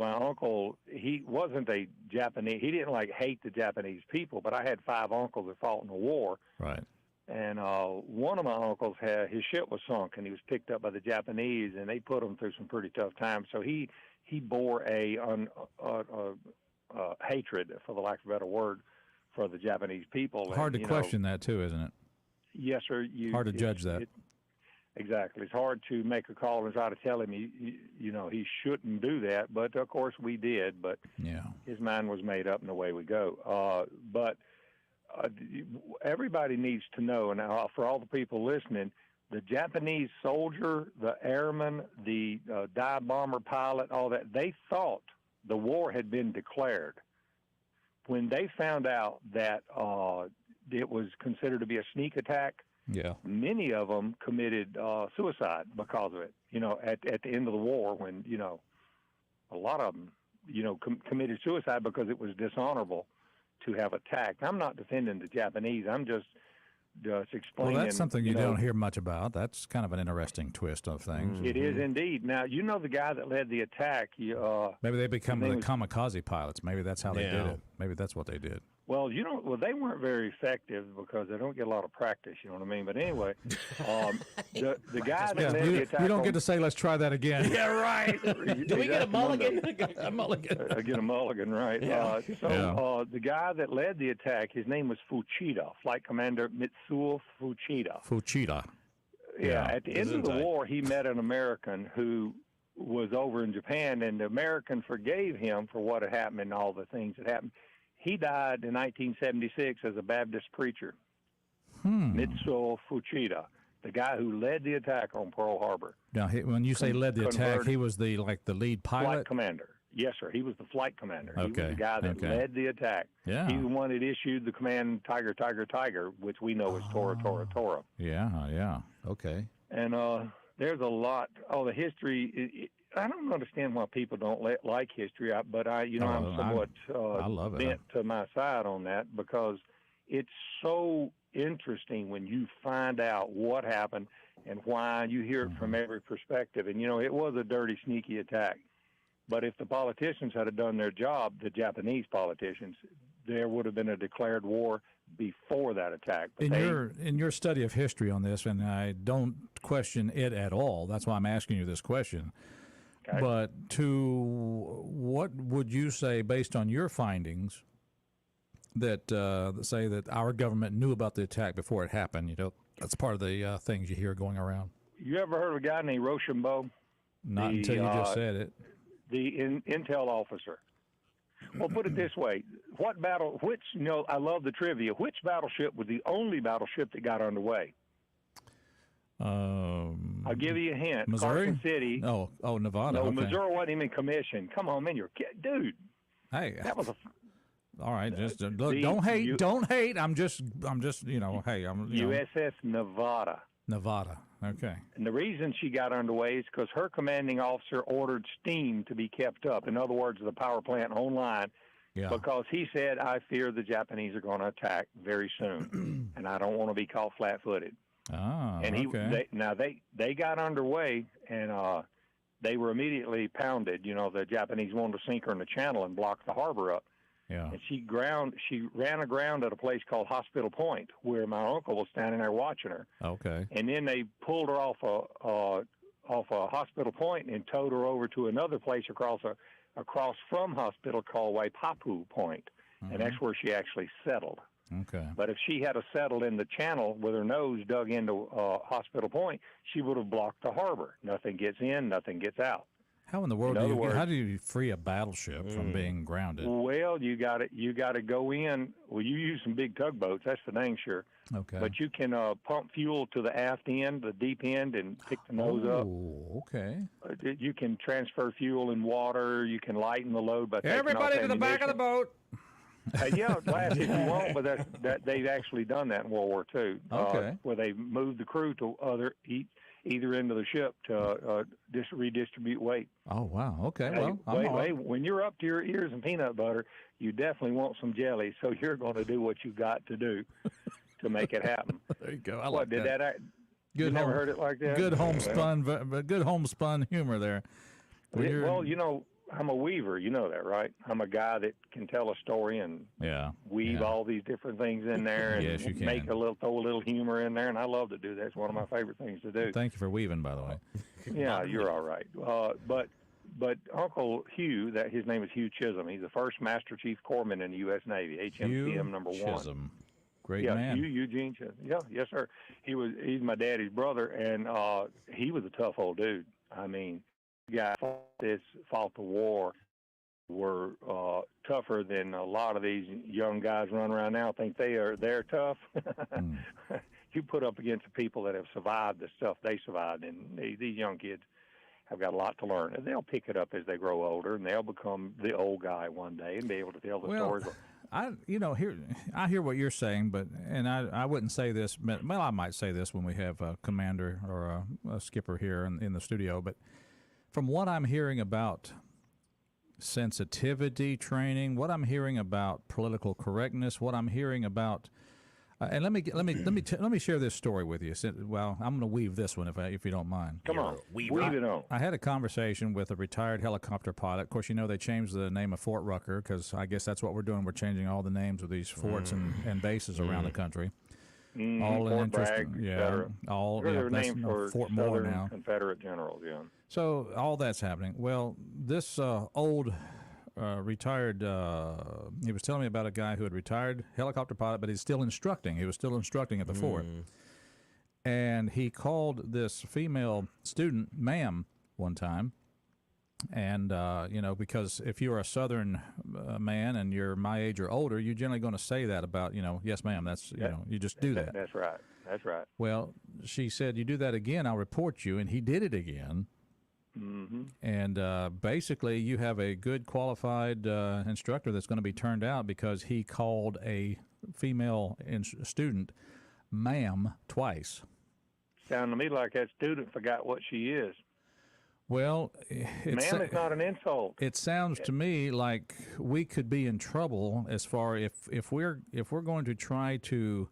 My uncle, he wasn't a Japanese. He didn't hate the Japanese people, but I had 5 uncles that fought in the war. Right. And one of my uncles his ship was sunk, and he was picked up by the Japanese, and they put him through some pretty tough times. So he bore a hatred, for the lack of a better word, for the Japanese people. Hard to question that too, isn't it? Yes, sir. Hard to judge that. Exactly. It's hard to make a call and try to tell him, he shouldn't do that. But, of course, we did. But his mind was made up, and away we go. But everybody needs to know, and for all the people listening, the Japanese soldier, the airman, the dive bomber pilot, all that, they thought the war had been declared. When they found out that it was considered to be a sneak attack, many of them committed suicide because of it. At the end of the war, when a lot of them, committed suicide because it was dishonorable to have attacked. I'm not defending the Japanese. I'm just explaining. Well, that's something you don't hear much about. That's kind of an interesting twist of things. It is indeed. Now, the guy that led the attack. Maybe they become the kamikaze pilots. Maybe that's how they did it. Maybe that's what they did. Well, they weren't very effective because they don't get a lot of practice. You know what I mean? But anyway, the guy that led the attack. You don't get to say, "Let's try that again." Yeah, right. Do we get a mulligan? A mulligan. Get a mulligan, right? Yeah. The guy that led the attack, his name was Fuchida, Flight Commander Mitsuo Fuchida. Fuchida. Yeah. At the end of the war, he met an American who was over in Japan, and the American forgave him for what had happened and all the things that happened. He died in 1976 as a Baptist preacher. Mitsuo Fuchida, the guy who led the attack on Pearl Harbor. Now, when you say led the attack, he was the lead pilot? Flight commander. Yes, sir. He was the flight commander. He was the guy that led the attack. Yeah. He was the one that issued the command Tiger, Tiger, Tiger, which we know is Tora, Tora, Tora. Yeah. Okay. And there's a lot. The history. I don't understand why people don't like history, but I'm somewhat bent to my side on that because it's so interesting when you find out what happened and why. You hear it from every perspective. And, it was a dirty, sneaky attack. But if the politicians had done their job, the Japanese politicians, there would have been a declared war before that attack. But in your study of history on this, and I don't question it at all, that's why I'm asking you this question. Okay. But what would you say, based on your findings, that say that our government knew about the attack before it happened? You know, that's part of the things you hear going around. You ever heard of a guy named Rochambeau? Not until you just said it. The intel officer. Well, put it this way: I love the trivia. Which battleship was the only battleship that got underway? I'll give you a hint. Missouri? Carson City. Oh, Nevada. No, okay. Missouri wasn't even commissioned. Come on, man, dude. Hey, that was a. All right, just look. Don't hate. I'm just. Hey, USS Nevada. Nevada. Okay. And the reason she got underway is because her commanding officer ordered steam to be kept up. In other words, the power plant online. Yeah. Because he said, I fear the Japanese are going to attack very soon, and I don't want to be caught flat-footed. Ah, and they got underway, and they were immediately pounded. You know, the Japanese wanted to sink her in the channel and block the harbor up. Yeah. And she ran aground at a place called Hospital Point, where my uncle was standing there watching her. Okay. And then they pulled her off a Hospital Point and towed her over to another place across from Hospital called Waipapu Point, and that's where she actually settled. Okay. But if she had settled in the channel with her nose dug into Hospital Point, she would have blocked the harbor. Nothing gets in, nothing gets out. How in the world how do you free a battleship from being grounded? Well, you got to go in. Well, you use some big tugboats. That's the thing, sure. Okay. But you can pump fuel to the aft end, the deep end, and pick the nose up. Oh, okay. You can transfer fuel and water. You can lighten the load by taking everybody off to the back of the boat. Yeah, blast if you want, but that they've actually done that in World War II. Okay. Where they moved the crew to either end of the ship to just redistribute weight. Oh, wow. Okay. Hey, well, wait. When you're up to your ears in peanut butter, you definitely want some jelly, so you're going to do what you got to do to make it happen. There you go. You never heard it like that? Good homespun humor there. Well, you know, I'm a weaver. You know that, right? I'm a guy that can tell a story and weave all these different things in there and yes, you can. throw a little humor in there, and I love to do that. It's one of my favorite things to do. Thank you for weaving, by the way. Yeah, you're all right. But Uncle Hugh, his name is Hugh Chisholm. He's the first Master Chief Corpsman in the U.S. Navy, HMCM number 1. Chisholm. Great man. Hugh Eugene Chisholm. Yeah, yes, sir. He's my daddy's brother, and he was a tough old dude. I mean, the guy fought the war were tougher than a lot of these young guys running around now think they're tough. You put up against the people that have survived the stuff they survived, and these young kids have got a lot to learn. And they'll pick it up as they grow older, and they'll become the old guy one day and be able to tell the stories. I hear what you're saying, but I wouldn't say this. Well, I might say this when we have a commander or a skipper here in the studio. But from what I'm hearing about sensitivity training, what I'm hearing about political correctness, what I'm hearing about, and let me share this story with you. Well, I'm going to weave this one if you don't mind. Come on, weave it on. I had a conversation with a retired helicopter pilot. Of course, you know they changed the name of Fort Rucker because I guess that's what we're doing. We're changing all the names of these forts and bases around the country. All in Fort interest, Bragg, all their name for Fort Moore Southern now. Confederate generals, yeah. So all that's happening. Well, this old retired. He was telling me about a guy who had retired helicopter pilot, but he's still instructing. He was still instructing at the fort, and he called this female student ma'am one time. And because if you're a Southern man and you're my age or older, you're generally going to say that about yes, ma'am. That's you just do that. That's right. That's right. Well, she said, you do that again, I'll report you, and he did it again. Mm-hmm. And basically, you have a good qualified instructor that's going to be turned out because he called a female student ma'am twice. Sounded to me like that student forgot what she is. Well, ma'am is not an insult. It sounds to me like we could be in trouble as far if we're going to try to,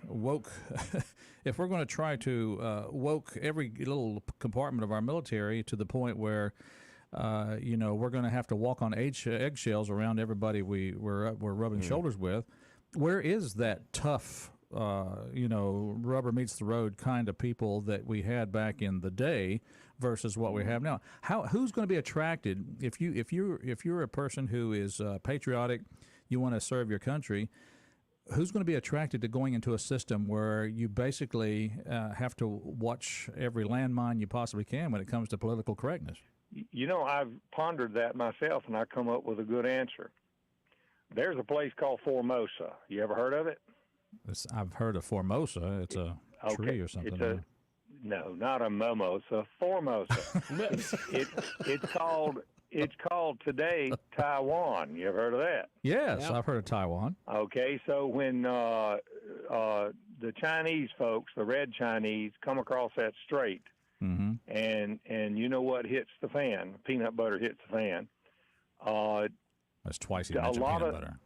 woke. If we're going to try to woke every little compartment of our military to the point where, we're going to have to walk on eggshells around everybody we're rubbing shoulders with. Where is that tough rubber meets the road kind of people that we had back in the day versus what we have now. Who's going to be attracted if you're a person who is patriotic, you want to serve your country? Who's going to be attracted to going into a system where you basically have to watch every landmine you possibly can when it comes to political correctness? I've pondered that myself, and I come up with a good answer. There's a place called Formosa. You ever heard of it? I've heard of Formosa. It's a tree or something. No, not a mimosa. Formosa. It's called today Taiwan. You ever heard of that? Yes, I've heard of Taiwan. Okay, so when the Chinese folks, the red Chinese, come across that strait, and you know what hits the fan? Peanut butter hits the fan. That's twice you mentioned peanut butter.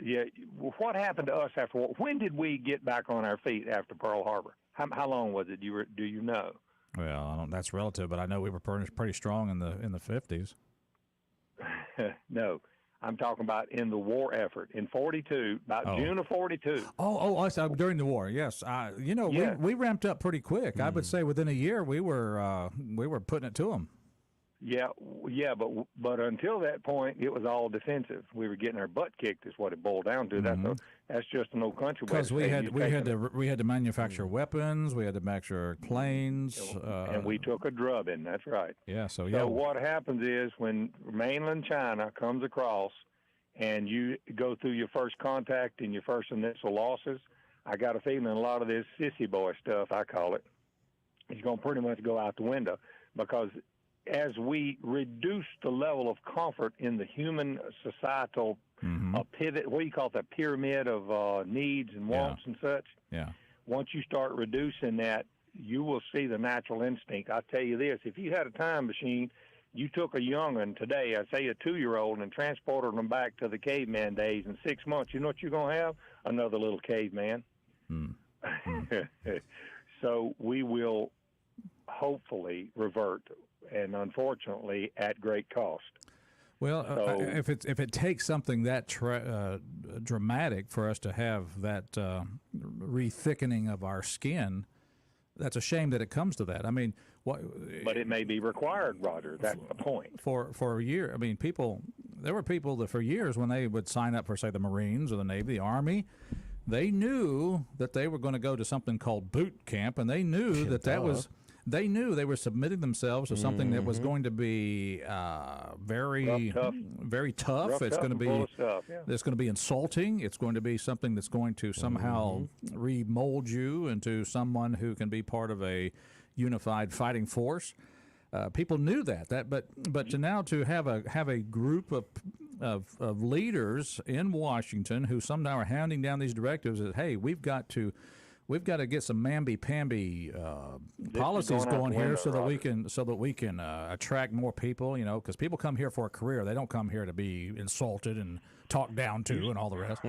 Yeah, what happened to us after? When did we get back on our feet after Pearl Harbor? How long was it? Do you know? Well, that's relative, but I know we were pretty strong in the 50s. No, I'm talking about in the war effort in 42, June of 42. I saw during the war. Yes, we ramped up pretty quick. I would say within a year we were putting it to them. Yeah, but until that point, it was all defensive. We were getting our butt kicked, is what it boiled down to. That's just an old country way. Because we had to manufacture weapons, we had to manufacture planes, and we took a drubbing. That's right. Yeah. So what happens is when mainland China comes across, and you go through your first contact and your first initial losses, I got a feeling a lot of this sissy boy stuff, I call it, is going to pretty much go out the window, because as we reduce the level of comfort in the human societal pivot, what do you call it, the pyramid of needs and wants and such? Yeah. Once you start reducing that, you will see the natural instinct. I tell you this, if you had a time machine, you took a young'un today, I say a 2-year-old, and transported them back to the caveman days in 6 months, you know what you're going to have? Another little caveman. So we will hopefully revert, and unfortunately at great cost. Well, if it takes something that dramatic for us to have that rethickening of our skin, that's a shame that it comes to that. I mean, but it may be required, Roger. That's the point. For a year, I mean, there were people that for years when they would sign up for, say, the Marines or the Navy, the Army, they knew that they were going to go to something called boot camp, and they knew that was. They knew they were submitting themselves to something that was going to be very tough. It's going to be it's going to be insulting. It's going to be something that's going to somehow remold you into someone who can be part of a unified fighting force. People knew but to have a group of leaders in Washington who somehow are hounding down these directives that, hey, we've got to get some mamby-pamby policies going here so that we can attract more people. Because people come here for a career; they don't come here to be insulted and talked down to and all the rest.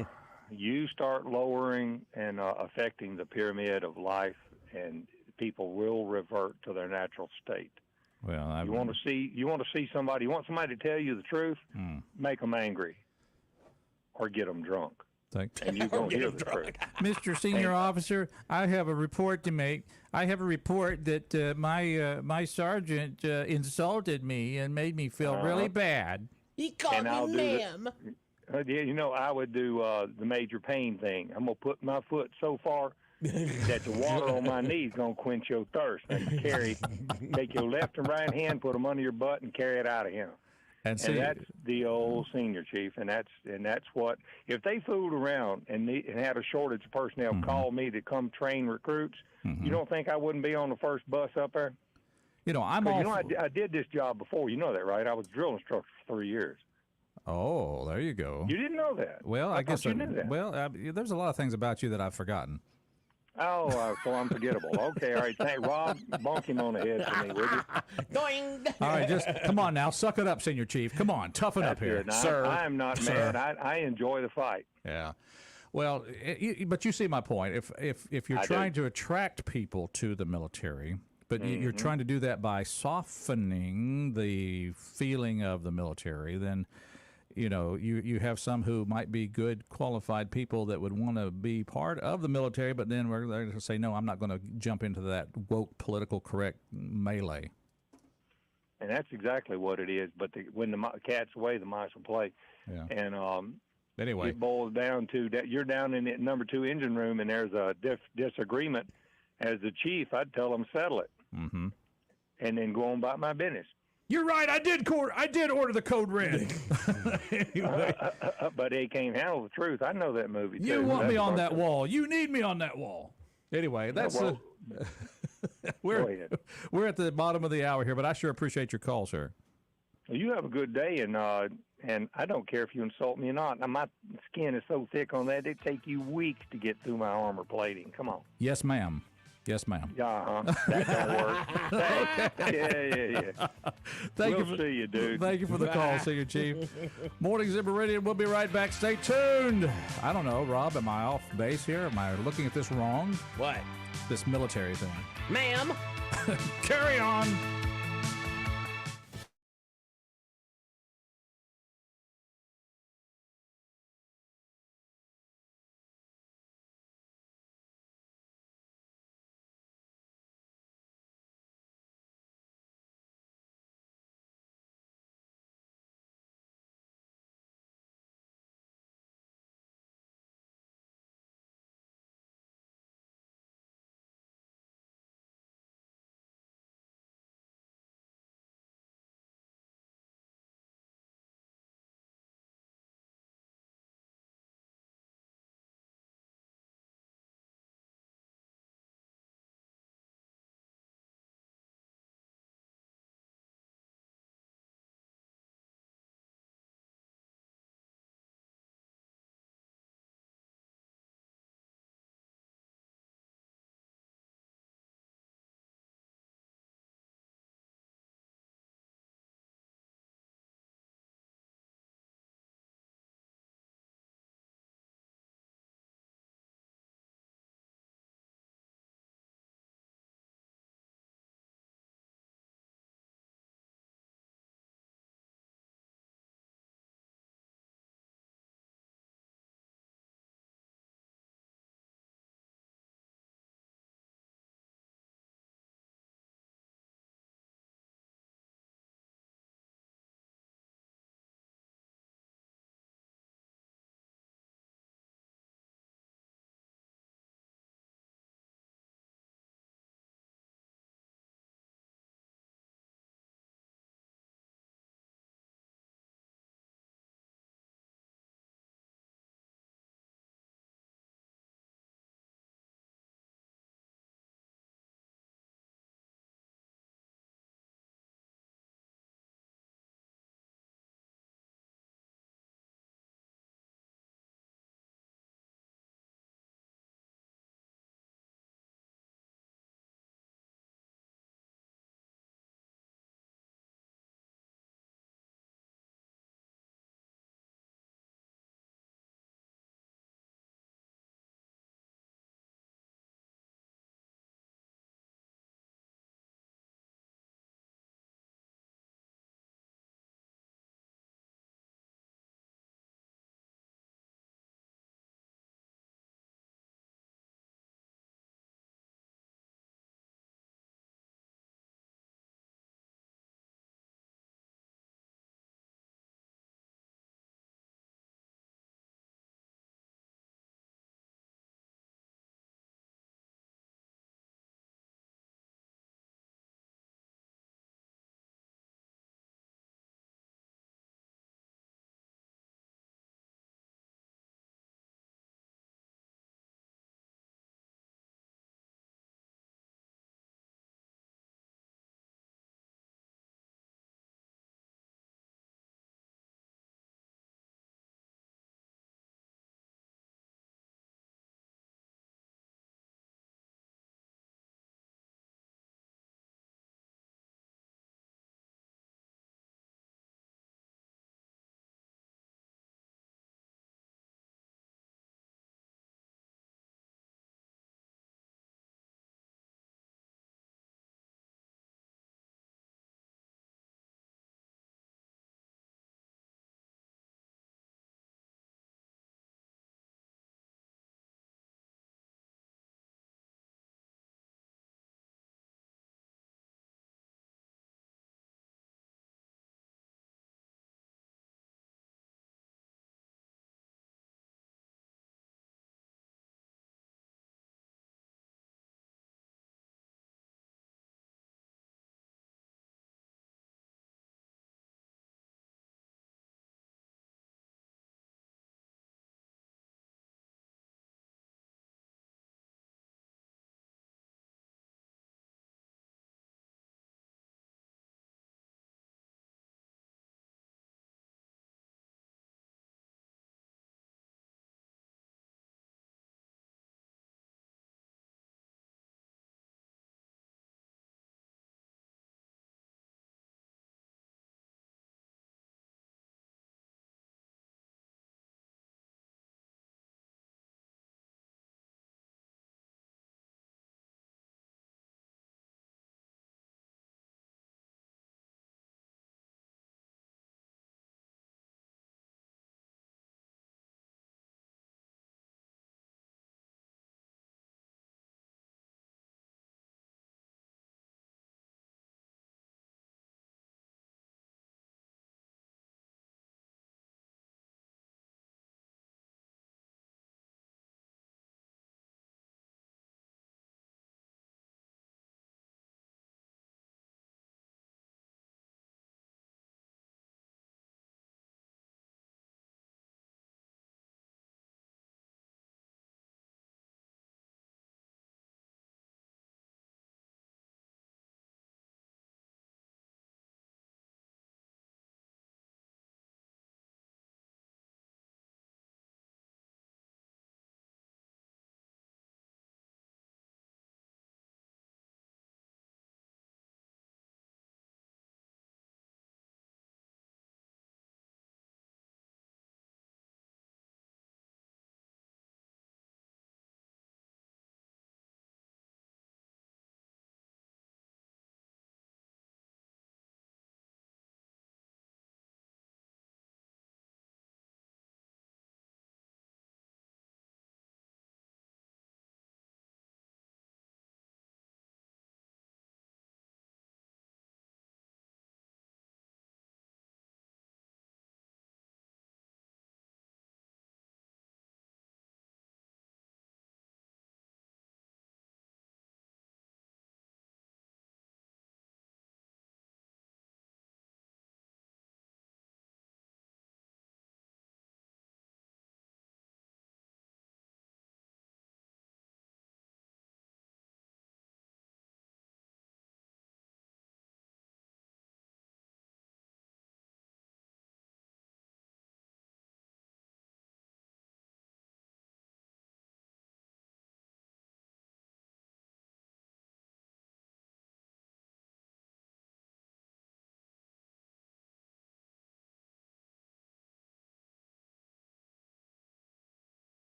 You start lowering and affecting the pyramid of life, and people will revert to their natural state. Well, you want to see somebody. You want somebody to tell you the truth. Make them angry, or get them drunk. And you don't hear the truth. Mr. Senior Officer, I have a report to make. I have a report that my sergeant insulted me and made me feel really bad. He called me ma'am. I would do the Major Payne thing. I'm going to put my foot so far that the water on my knees going to quench your thirst. And take your left and right hand, put them under your butt, and carry it out of him. And that's the old senior chief, and that's what, if they fooled around and had a shortage of personnel, call me to come train recruits. You don't think I wouldn't be on the first bus up there? I did this job before. You know that, right? I was a drill instructor for 3 years. Oh, there you go. You didn't know that. Well, I guess you knew that. Well, there's a lot of things about you that I've forgotten. Oh, so unforgettable. Okay, all right. Thank Rob. Bonk him on the head for me, would you? Doing. All right, just come on now. Suck it up, Senior Chief. Come on, toughen up here. Sir. I am not mad. I enjoy the fight. Yeah. Well, but you see my point. If you're trying to attract people to the military, but you're trying to do that by softening the feeling of the military, then you have some who might be good, qualified people that would want to be part of the military, but then they're going to say, no, I'm not going to jump into that woke, political correct melee. And that's exactly what it is. But when the cat's away, the mice will play. Yeah. And anyway, it boils down to that you're down in the number 2 engine room, and there's a disagreement. As the chief, I'd tell them settle it, and then go on about my business. You're right. I did order the code red. Anyway. But they can't handle the truth. I know that movie. You want me on that wall. You need me on that wall. Anyway, that's we're at the bottom of the hour here, but I sure appreciate your call, sir. You have a good day, and I don't care if you insult me or not. Now, my skin is so thick on that, it take you weeks to get through my armor plating. Come on. Yes, ma'am. Yes, ma'am. Yeah, that don't work. Yeah. We'll see you, dude. Thank you for the call, Senior Chief. Mornings at Meridian. We'll be right back. Stay tuned. I don't know, Rob, am I off base here? Am I looking at this wrong? What? This military thing. Ma'am. Carry on.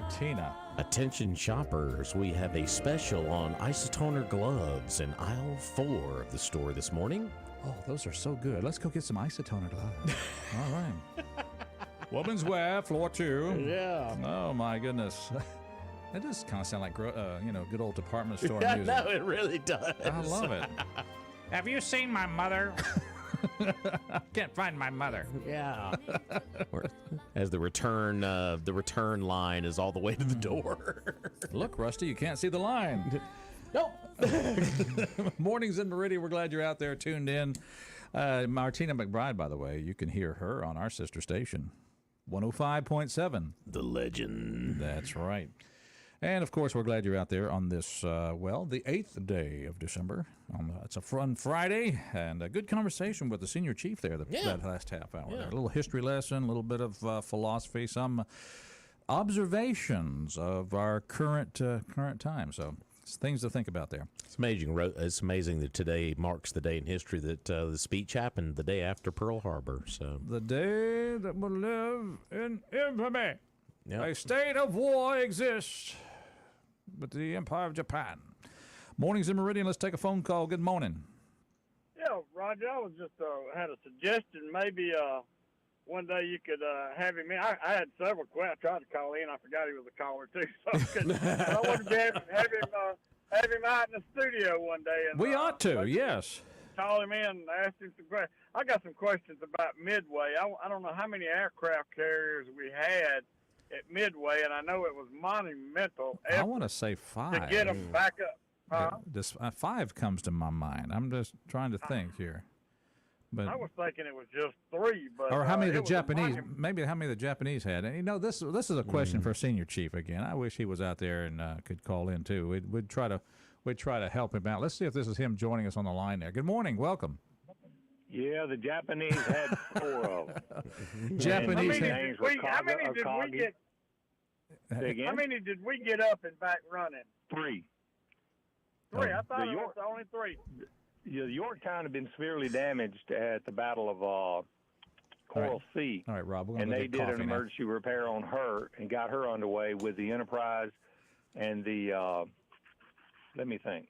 Martina. Attention shoppers, we have a special on isotoner gloves in aisle 4 of the store this morning. Oh, those are so good. Let's go get some isotoner gloves. All right. Woman's wear, floor 2. Yeah. Oh, my goodness. That does kind of sound like, good old department store Yeah, music. no, it really does. I love it. Have you seen my mother? I can't find my mother. Yeah. As the return line is all the way to the door. Look, Rusty, you can't see the line. Nope. Mornings in Meridian. We're glad you're out there tuned in. Martina McBride, by the way, you can hear her on our sister station, 105.7. The legend. That's right. And, of course, we're glad you're out there on this, the 8th day of December. It's a fun Friday, and a good conversation with the senior chief there that last half hour. Yeah. There. A little history lesson, a little bit of philosophy, some observations of our current time. So it's things to think about there. It's amazing. It's amazing that today marks the day in history that the speech happened the day after Pearl Harbor. So the day that will live in infamy. Yep. A state of war exists, but the Empire of Japan. Mornings in Meridian. Let's take a phone call. Good morning. Yeah, Roger, I was just had a suggestion. Maybe one day you could have him in. I had several questions. I tried to call in. I forgot he was a caller, too. So I wanted to have him out in the studio one day. And, we ought to, yes. Call him in and ask him some questions. I got some questions about Midway. I don't know how many aircraft carriers we had at Midway, and I know it was monumental. I want to say 5. To get them back up. This 5 comes to my mind. I'm just trying to think here. But I was thinking it was just 3, but or how many the Japanese? Maybe how many the Japanese had? And this is a question for Senior Chief again. I wish he was out there and could call in too. We'd try to help him out. Let's see if this is him joining us on the line there. Good morning, welcome. Yeah, the Japanese had 4 of them. Japanese. How many did we get up and back running? 3. 3. I thought it was only 3. Yorktown had been severely damaged at the Battle of Coral Sea. All right, Rob. And they did an emergency repair on her and got her underway with the Enterprise and the, let me think.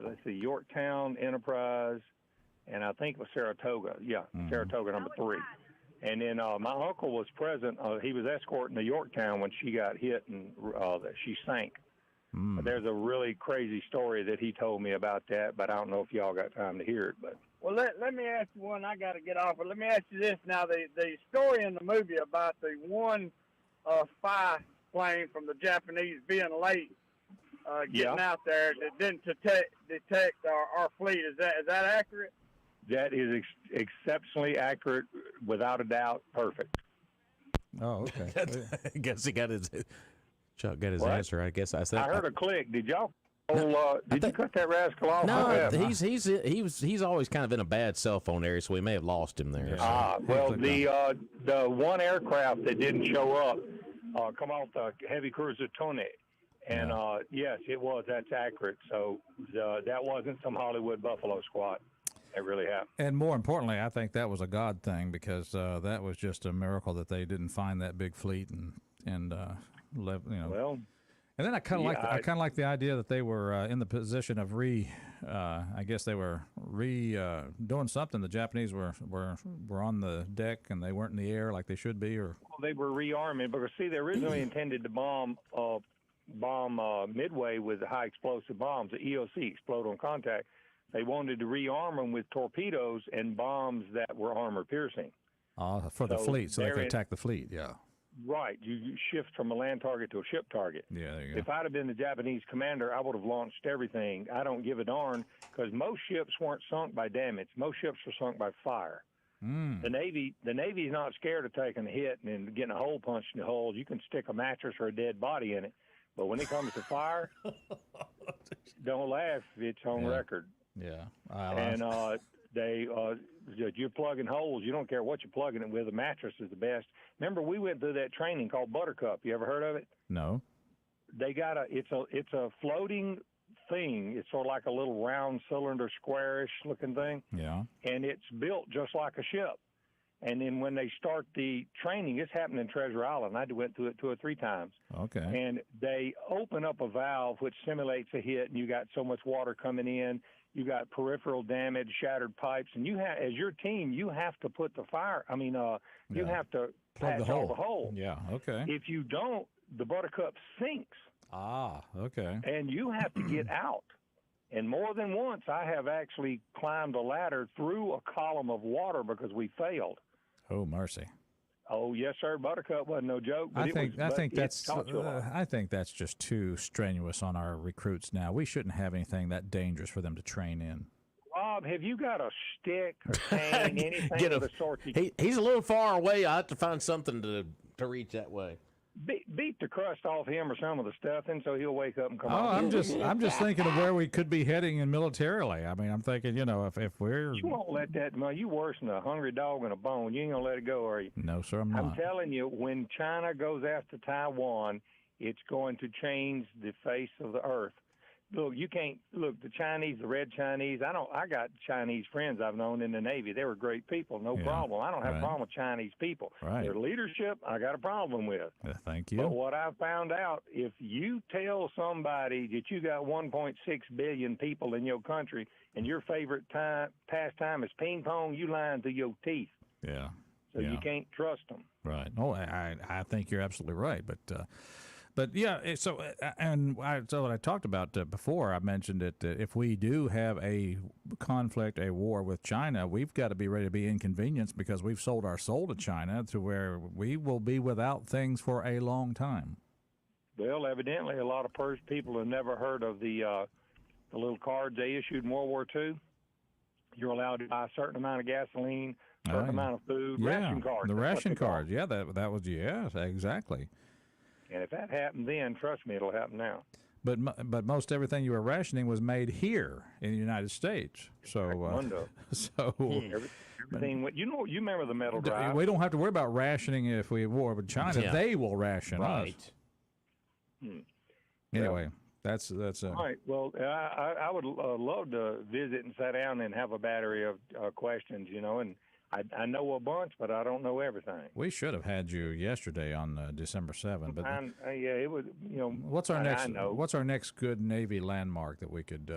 Let's see, Yorktown, Enterprise, and I think it was Saratoga. Yeah, Saratoga number 3. And then my uncle was present. He was escorting the Yorktown when she got hit and she sank. There's a really crazy story that he told me about that, but I don't know if y'all got time to hear it. But well, let me ask you one. I got to get off, but let me ask you this now: the story in the movie about the one spy plane from the Japanese being late, getting out there that didn't detect our fleet. Is that accurate? That is exceptionally accurate, without a doubt, perfect. Oh, okay. I guess he got his. Chuck got his answer. I guess I said. I heard a click. Did y'all? Did you cut that rascal off? No, he's always kind of in a bad cell phone area, so we may have lost him there. Well, the one aircraft that didn't show up come off the heavy cruiser Tone, and yes, it was. That's accurate. So that wasn't some Hollywood Buffalo squad. It really happened. And more importantly, I think that was a God thing because that was just a miracle that they didn't find that big fleet and. Well, and then I kind of like the idea that they were in the position of I guess they were doing something. The Japanese were on the deck and they weren't in the air like they should be, or they were rearming because see, they originally intended to bomb Midway with high explosive bombs, the EOC, explode on contact. They wanted to rearm them with torpedoes and bombs that were armor piercing. For the fleet, so they could attack the fleet. Yeah. Right. You shift from a land target to a ship target. Yeah, there you go. If I'd have been the Japanese commander, I would have launched everything. I don't give a darn because most ships weren't sunk by damage. Most ships were sunk by fire. The Navy's not scared of taking a hit and getting a hole punched in the hull. You can stick a mattress or a dead body in it. But when it comes to fire, don't laugh. It's on record. Yeah. You're plugging holes. You don't care what you're plugging it with. A mattress is the best. Remember, we went through that training called Buttercup. You ever heard of it? No. They got it's a floating thing. It's sort of like a little round cylinder, squarish looking thing. Yeah. And it's built just like a ship. And then when they start the training, it's happened in Treasure Island. I went through it 2 or 3 times. Okay. And they open up a valve which simulates a hit, and you got so much water coming in. You got peripheral damage, shattered pipes, and you have, as your team, you have to put the fire. I mean, you have to Plug patch all the holes. Yeah. Okay. If you don't, the Buttercup sinks. Ah. Okay. And you have to get out. And more than once, I have actually climbed a ladder through a column of water because we failed. Oh, mercy. Oh, yes, sir. Buttercup wasn't no joke. But I think that's taught you a lot. I think that's just too strenuous on our recruits now. We shouldn't have anything that dangerous for them to train in. Rob, have you got a stick or cane, anything Get of the sort? He's a little far away. I have to find something to reach that way. Beat the crust off him or some of the stuffing so he'll wake up and come Oh, on. I'm just thinking of where we could be heading in militarily. I mean, I'm thinking, if we're You won't let that. No, you worse than a hungry dog in a bone. You ain't gonna let it go, are you? No, sir, I'm not. I'm telling you, when China goes after Taiwan, it's going to change the face of the earth. Look, you can't look the Chinese, the red Chinese. I got Chinese friends I've known in the Navy. They were great people, no problem. I don't have a problem with Chinese people. Right. Their leadership, I got a problem with. Thank you. But what I found out, if you tell somebody that you got 1.6 billion people in your country and your favorite pastime is ping pong, you lying to your teeth. Yeah. So you can't trust them. Right. Oh, I think you're absolutely right. But yeah, so what I talked about before, I mentioned that if we do have a conflict, a war with China, we've got to be ready to be inconvenienced because we've sold our soul to China to where we will be without things for a long time. Well, evidently, a lot of people have never heard of the little cards they issued in World War II. You're allowed to buy a certain amount of gasoline, a certain amount of food, ration cards. The ration cards, yeah, that was, exactly. And if that happened then, trust me, it'll happen now. But most everything you were rationing was made here in the United States. So everything. You remember the metal drive? We don't have to worry about rationing if we have war with China. Yeah. They will ration Right. us. Anyway, that's all right. Well, I would love to visit and sit down and have a battery of questions. And I know a bunch, but I don't know everything. We should have had you yesterday on December 7th. But yeah, it was. What's our next good Navy landmark that we could?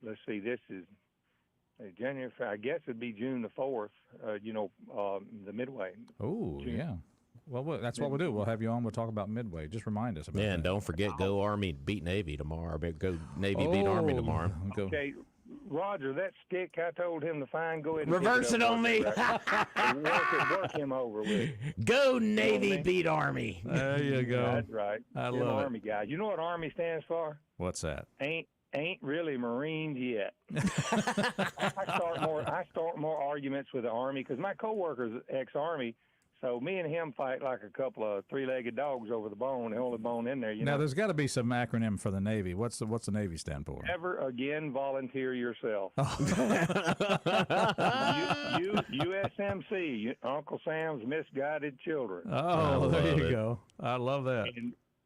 Let's see. This is January. I guess it'd be June the 4th. The Midway. Oh yeah. Well, that's what we'll do. We'll have you on. We'll talk about Midway. Just remind us about and don't forget, go Army beat Navy tomorrow. Go Navy beat Army tomorrow. Okay. Roger, that stick I told him to find, go ahead and reverse it on me. Work him over with. Go Navy beat Army. There you go. That's right. I You're love an Army guy. You know what Army stands for? What's that? Ain't really Marines yet. I start more arguments with the Army because my coworker's ex-Army. So me and him fight like a couple of three-legged dogs over the bone, the only bone in there. Now, there's got to be some acronym for the Navy. What's the Navy stand for? Never again volunteer yourself. USMC, Uncle Sam's Misguided Children. Oh, there you go. I love that.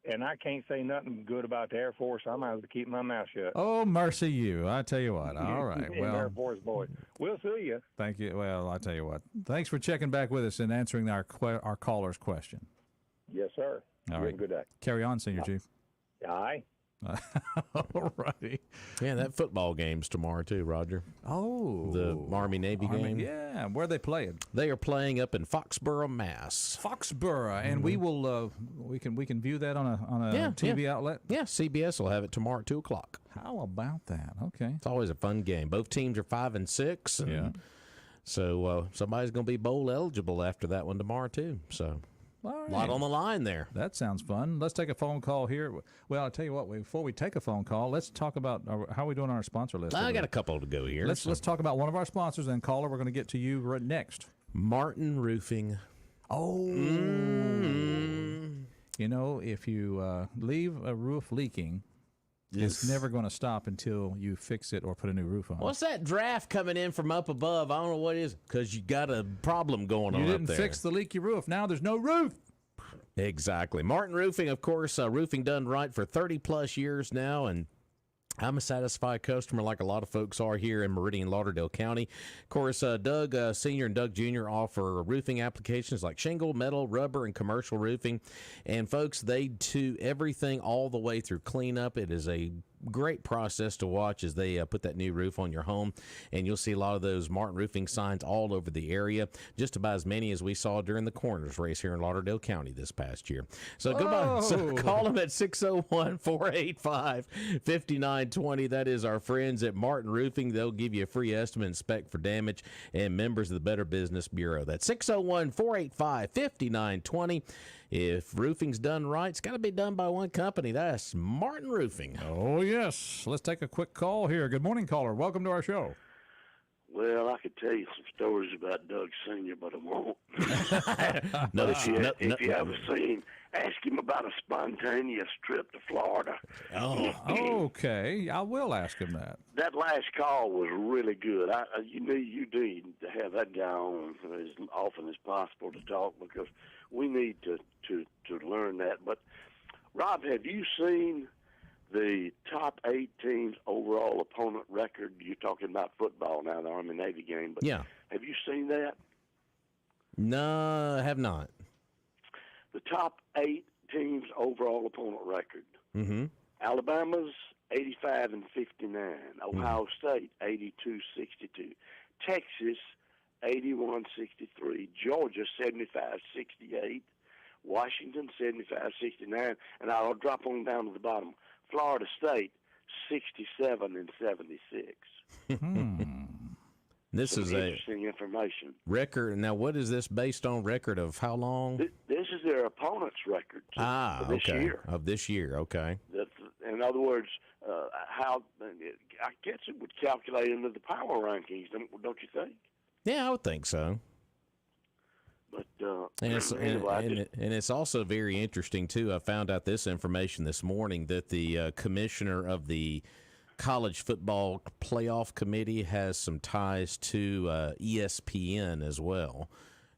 And I can't say nothing good about the Air Force. I might as well keep my mouth shut. Oh, mercy you. I tell you what. All right. Well, Air Force boy. We'll see you. Thank you. Well, I tell you what. Thanks for checking back with us and answering our caller's question. Yes, sir. All right. Good day. Carry on, Senior Chief. Aye. All righty. Yeah, that football game's tomorrow too, Roger. Oh, the Army-Navy game. Yeah, where are they playing? They are playing up in Foxborough, Mass. Foxborough, and we will we can view that on a TV outlet. Yeah, CBS will have it tomorrow at 2:00. How about that? Okay, it's always a fun game. Both teams are 5-6. And so somebody's going to be bowl eligible after that one tomorrow too. So. All right. A lot on the line there. That sounds fun. Let's take a phone call here. Well, I'll tell you what, before we take a phone call, let's talk about how are we doing on our sponsor list. I got a couple to go here. Let's talk about one of our sponsors, and caller, we're going to get to you right next. Martin Roofing. Oh. You know, if you leave a roof leaking, it's never going to stop until you fix it or put a new roof on. What's that draft coming in from up above? I don't know what it is, because you got a problem going on up there. You didn't fix the leaky roof. Now there's no roof. Exactly. Martin Roofing, of course, roofing done right for 30-plus years now, and I'm a satisfied customer like a lot of folks are here in Meridian, Lauderdale County. Of course, Doug Sr. and Doug Jr. offer roofing applications like shingle, metal, rubber, and commercial roofing. And folks, they do everything all the way through cleanup. It is a great process to watch as they put that new roof on your home, and you'll see a lot of those Martin Roofing signs all over the area, just about as many as we saw during the coroner's race here in Lauderdale County this past year. So goodbye. So call them at 601-485-5920. That is our friends at Martin Roofing. They'll give you a free estimate and spec for damage, and members of the Better Business Bureau. That's 601-485-5920. If roofing's done right, it's got to be done by one company. That's Martin Roofing. Oh, yes. Let's take a quick call here. Good morning, caller. Welcome to our show. Well, I could tell you some stories about Doug Sr., but I won't. If you ever seen, ask him about a spontaneous trip to Florida. Oh, okay. I will ask him that. That last call was really good. You need to have that guy on as often as possible to talk, because we need to learn that. But, Rob, have you seen the top 8 teams' overall opponent record? You're talking about football now, the Army-Navy game. But yeah. Have you seen that? No, I have not. The top 8 teams' overall opponent record. Mm-hmm. Alabama's 85-59. Ohio State 82-62. Texas 81-63. Georgia 75-68. Washington 75-69. And I'll drop on down to the bottom. Florida State 67-76. This is interesting information. Record. Now, what is this based on? Record of how long? This is their opponent's record for this year. Of this year, okay. In other words, how I guess it would calculate into the power rankings, don't you think? Yeah, I would think so. But and it's also very interesting too. I found out this information this morning that the commissioner of the College Football Playoff Committee has some ties to ESPN as well.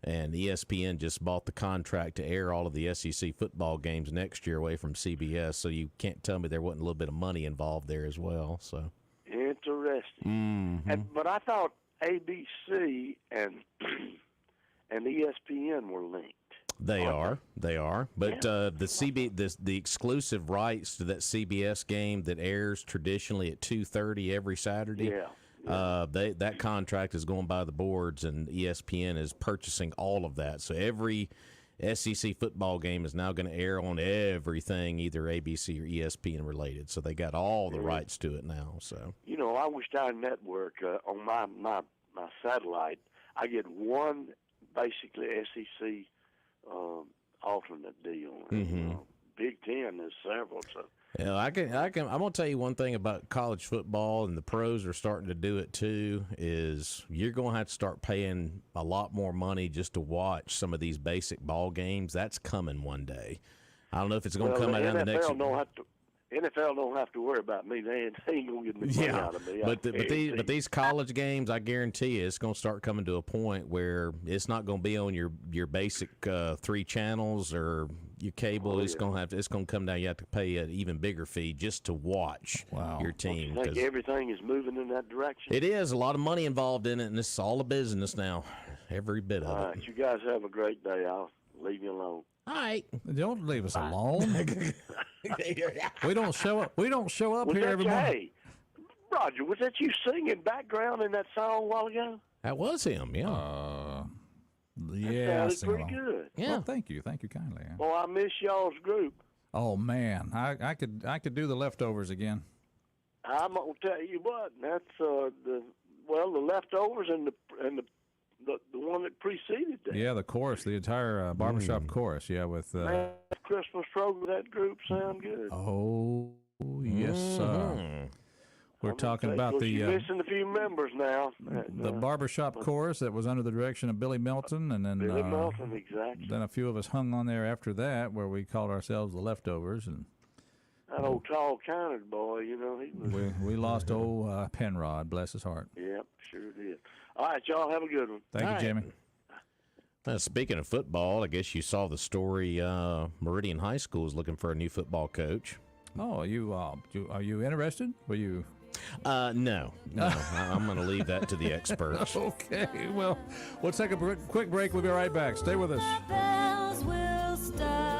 And ESPN just bought the contract to air all of the SEC football games next year away from CBS. So you can't tell me there wasn't a little bit of money involved there as well. So interesting. Mm-hmm. But I thought ABC and ESPN were linked. They are. But the exclusive rights to that CBS game that airs traditionally at 2:30 every Saturday. That contract is going by the boards, and ESPN is purchasing all of that. So every SEC football game is now going to air on everything, either ABC or ESPN related. So they got all the rights to it now. So I wish our network on my satellite, I get one basically SEC alternate deal. Mm-hmm. Big Ten is several. So yeah, I'm gonna tell you one thing about college football, and the pros are starting to do it too. Is you're gonna have to start paying a lot more money just to watch some of these basic ball games. That's coming one day. I don't know if it's gonna come out in the next. NFL don't have to worry about me. They ain't gonna get any money out of me. But these college games, I guarantee you, it's gonna start coming to a point where it's not gonna be on your basic 3 channels or your cable. It's gonna come down. You have to pay an even bigger fee just to watch your team. I think everything is moving in that direction. It is a lot of money involved in it, and it's all a business now. Every bit of it. All right, you guys have a great day. I'll leave you alone. All right. Don't leave us alone. We don't show up. We don't show up here every morning. Hey, Roger, was that you singing background in that song a while ago? That was him. Yeah. Yeah. That sounded pretty good. Yeah. Well, thank you kindly. Well, I miss y'all's group. Oh man, I could do the leftovers again. I'm gonna tell you what. That's the leftovers and the one that preceded that. Yeah, the chorus, the entire barbershop chorus. Yeah, with Christmas program. That group sound good. Oh yes, we're talking about you're missing a few members now. The barbershop chorus that was under the direction of Billy Melton, and then Billy Melton, exactly. Then a few of us hung on there after that, where we called ourselves the Leftovers, and that old tall counted boy, he was. We lost old Penrod, bless his heart. Yep, sure did. All right, y'all have a good one. Thank you, Jimmy. Speaking of football, I guess you saw the story. Meridian High School is looking for a new football coach. Oh, are you interested? Were you? No. I'm going to leave that to the experts. Okay. Well, we'll take a quick break. We'll be right back. Stay with us. Bells will start.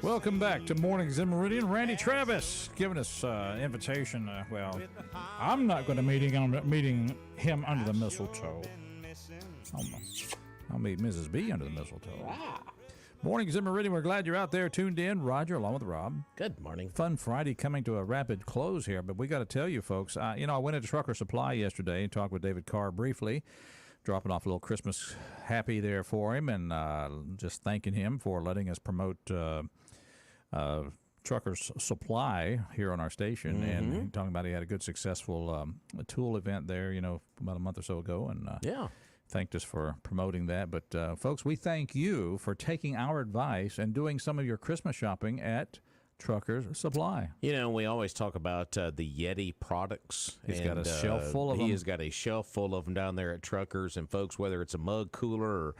Welcome back to Mornings in Meridian. Randy Travis giving us invitation. I'm not going to meeting him under the mistletoe. I'll meet Mrs. B under the mistletoe. Mornings in Meridian. We're glad you're out there tuned in. Roger, along with Rob. Good morning. Fun Friday coming to a rapid close here, but we got to tell you folks, I went into Trucker Supply yesterday and talked with David Carr briefly, dropping off a little Christmas happy there for him, and just thanking him for letting us promote Truckers Supply here on our station, and talking about he had a good successful tool event there, about a month or so ago, and thanked us for promoting that. But folks, we thank you for taking our advice and doing some of your Christmas shopping at Truckers Supply. We always talk about the Yeti products. He's got a shelf full of them. He has got a shelf full of them down there at Truckers. And folks, whether it's a mug cooler or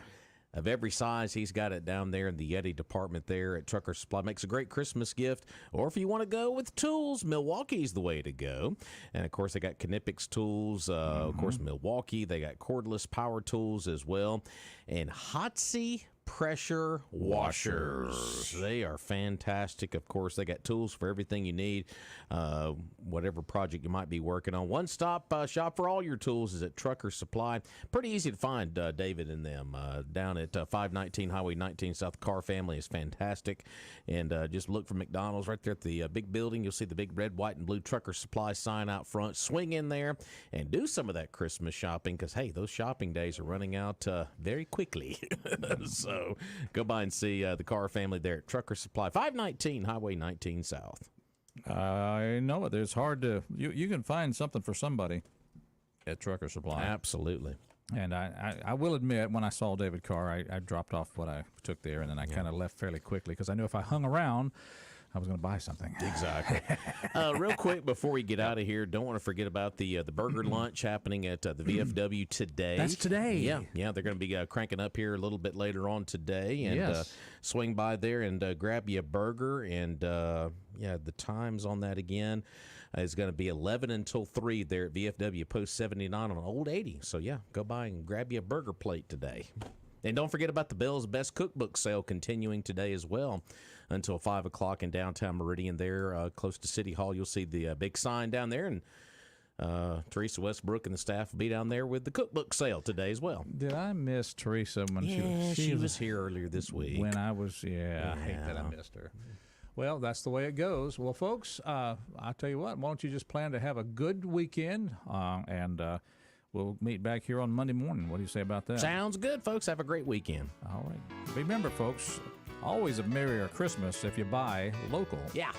of every size. He's got it down there in the Yeti department there at Trucker Supply. Makes a great Christmas gift. Or if you want to go with tools, Milwaukee's the way to go. And, of course, they got Knipex tools. Of course, Milwaukee. They got cordless power tools as well. And Hotsy pressure washers. They are fantastic. Of course, they got tools for everything you need, whatever project you might be working on. One-stop shop for all your tools is at Trucker Supply. Pretty easy to find, David and them, down at 519 Highway 19 South. Car Family is fantastic. And just look for McDonald's right there at the big building. You'll see the big red, white, and blue Trucker Supply sign out front. Swing in there and do some of that Christmas shopping because, hey, those shopping days are running out very quickly. So go by and see the Car Family there at Trucker Supply, 519 Highway 19 South. I know it. It's hard to you can find something for somebody at Trucker Supply. Absolutely. And I will admit, when I saw David Carr, I dropped off what I took there, and then I kind of left fairly quickly because I knew if I hung around, I was going to buy something. Exactly. Real quick before we get out of here, don't want to forget about the burger lunch happening at the VFW today. That's today. Yeah. They're going to be cranking up here a little bit later on today, and yes. Swing by there and grab you a burger. And the times on that again is going to be 11 until 3 there at VFW Post 79 on Old 80. So go by and grab you a burger plate today. And don't forget about the Bell's Best Cookbook sale continuing today as well until 5 o'clock in downtown Meridian there close to City Hall. You'll see the big sign down there, and Teresa Westbrook and the staff will be down there with the cookbook sale today as well. Did I miss Teresa when she was here earlier this week? When I was, I hate that I missed her. Well, that's the way it goes. Well, folks, I'll tell you what, why don't you just plan to have a good weekend, and we'll meet back here on Monday morning. What do you say about that? Sounds good, folks. Have a great weekend. All right. Remember, folks, always a merrier Christmas if you buy local. Yeah.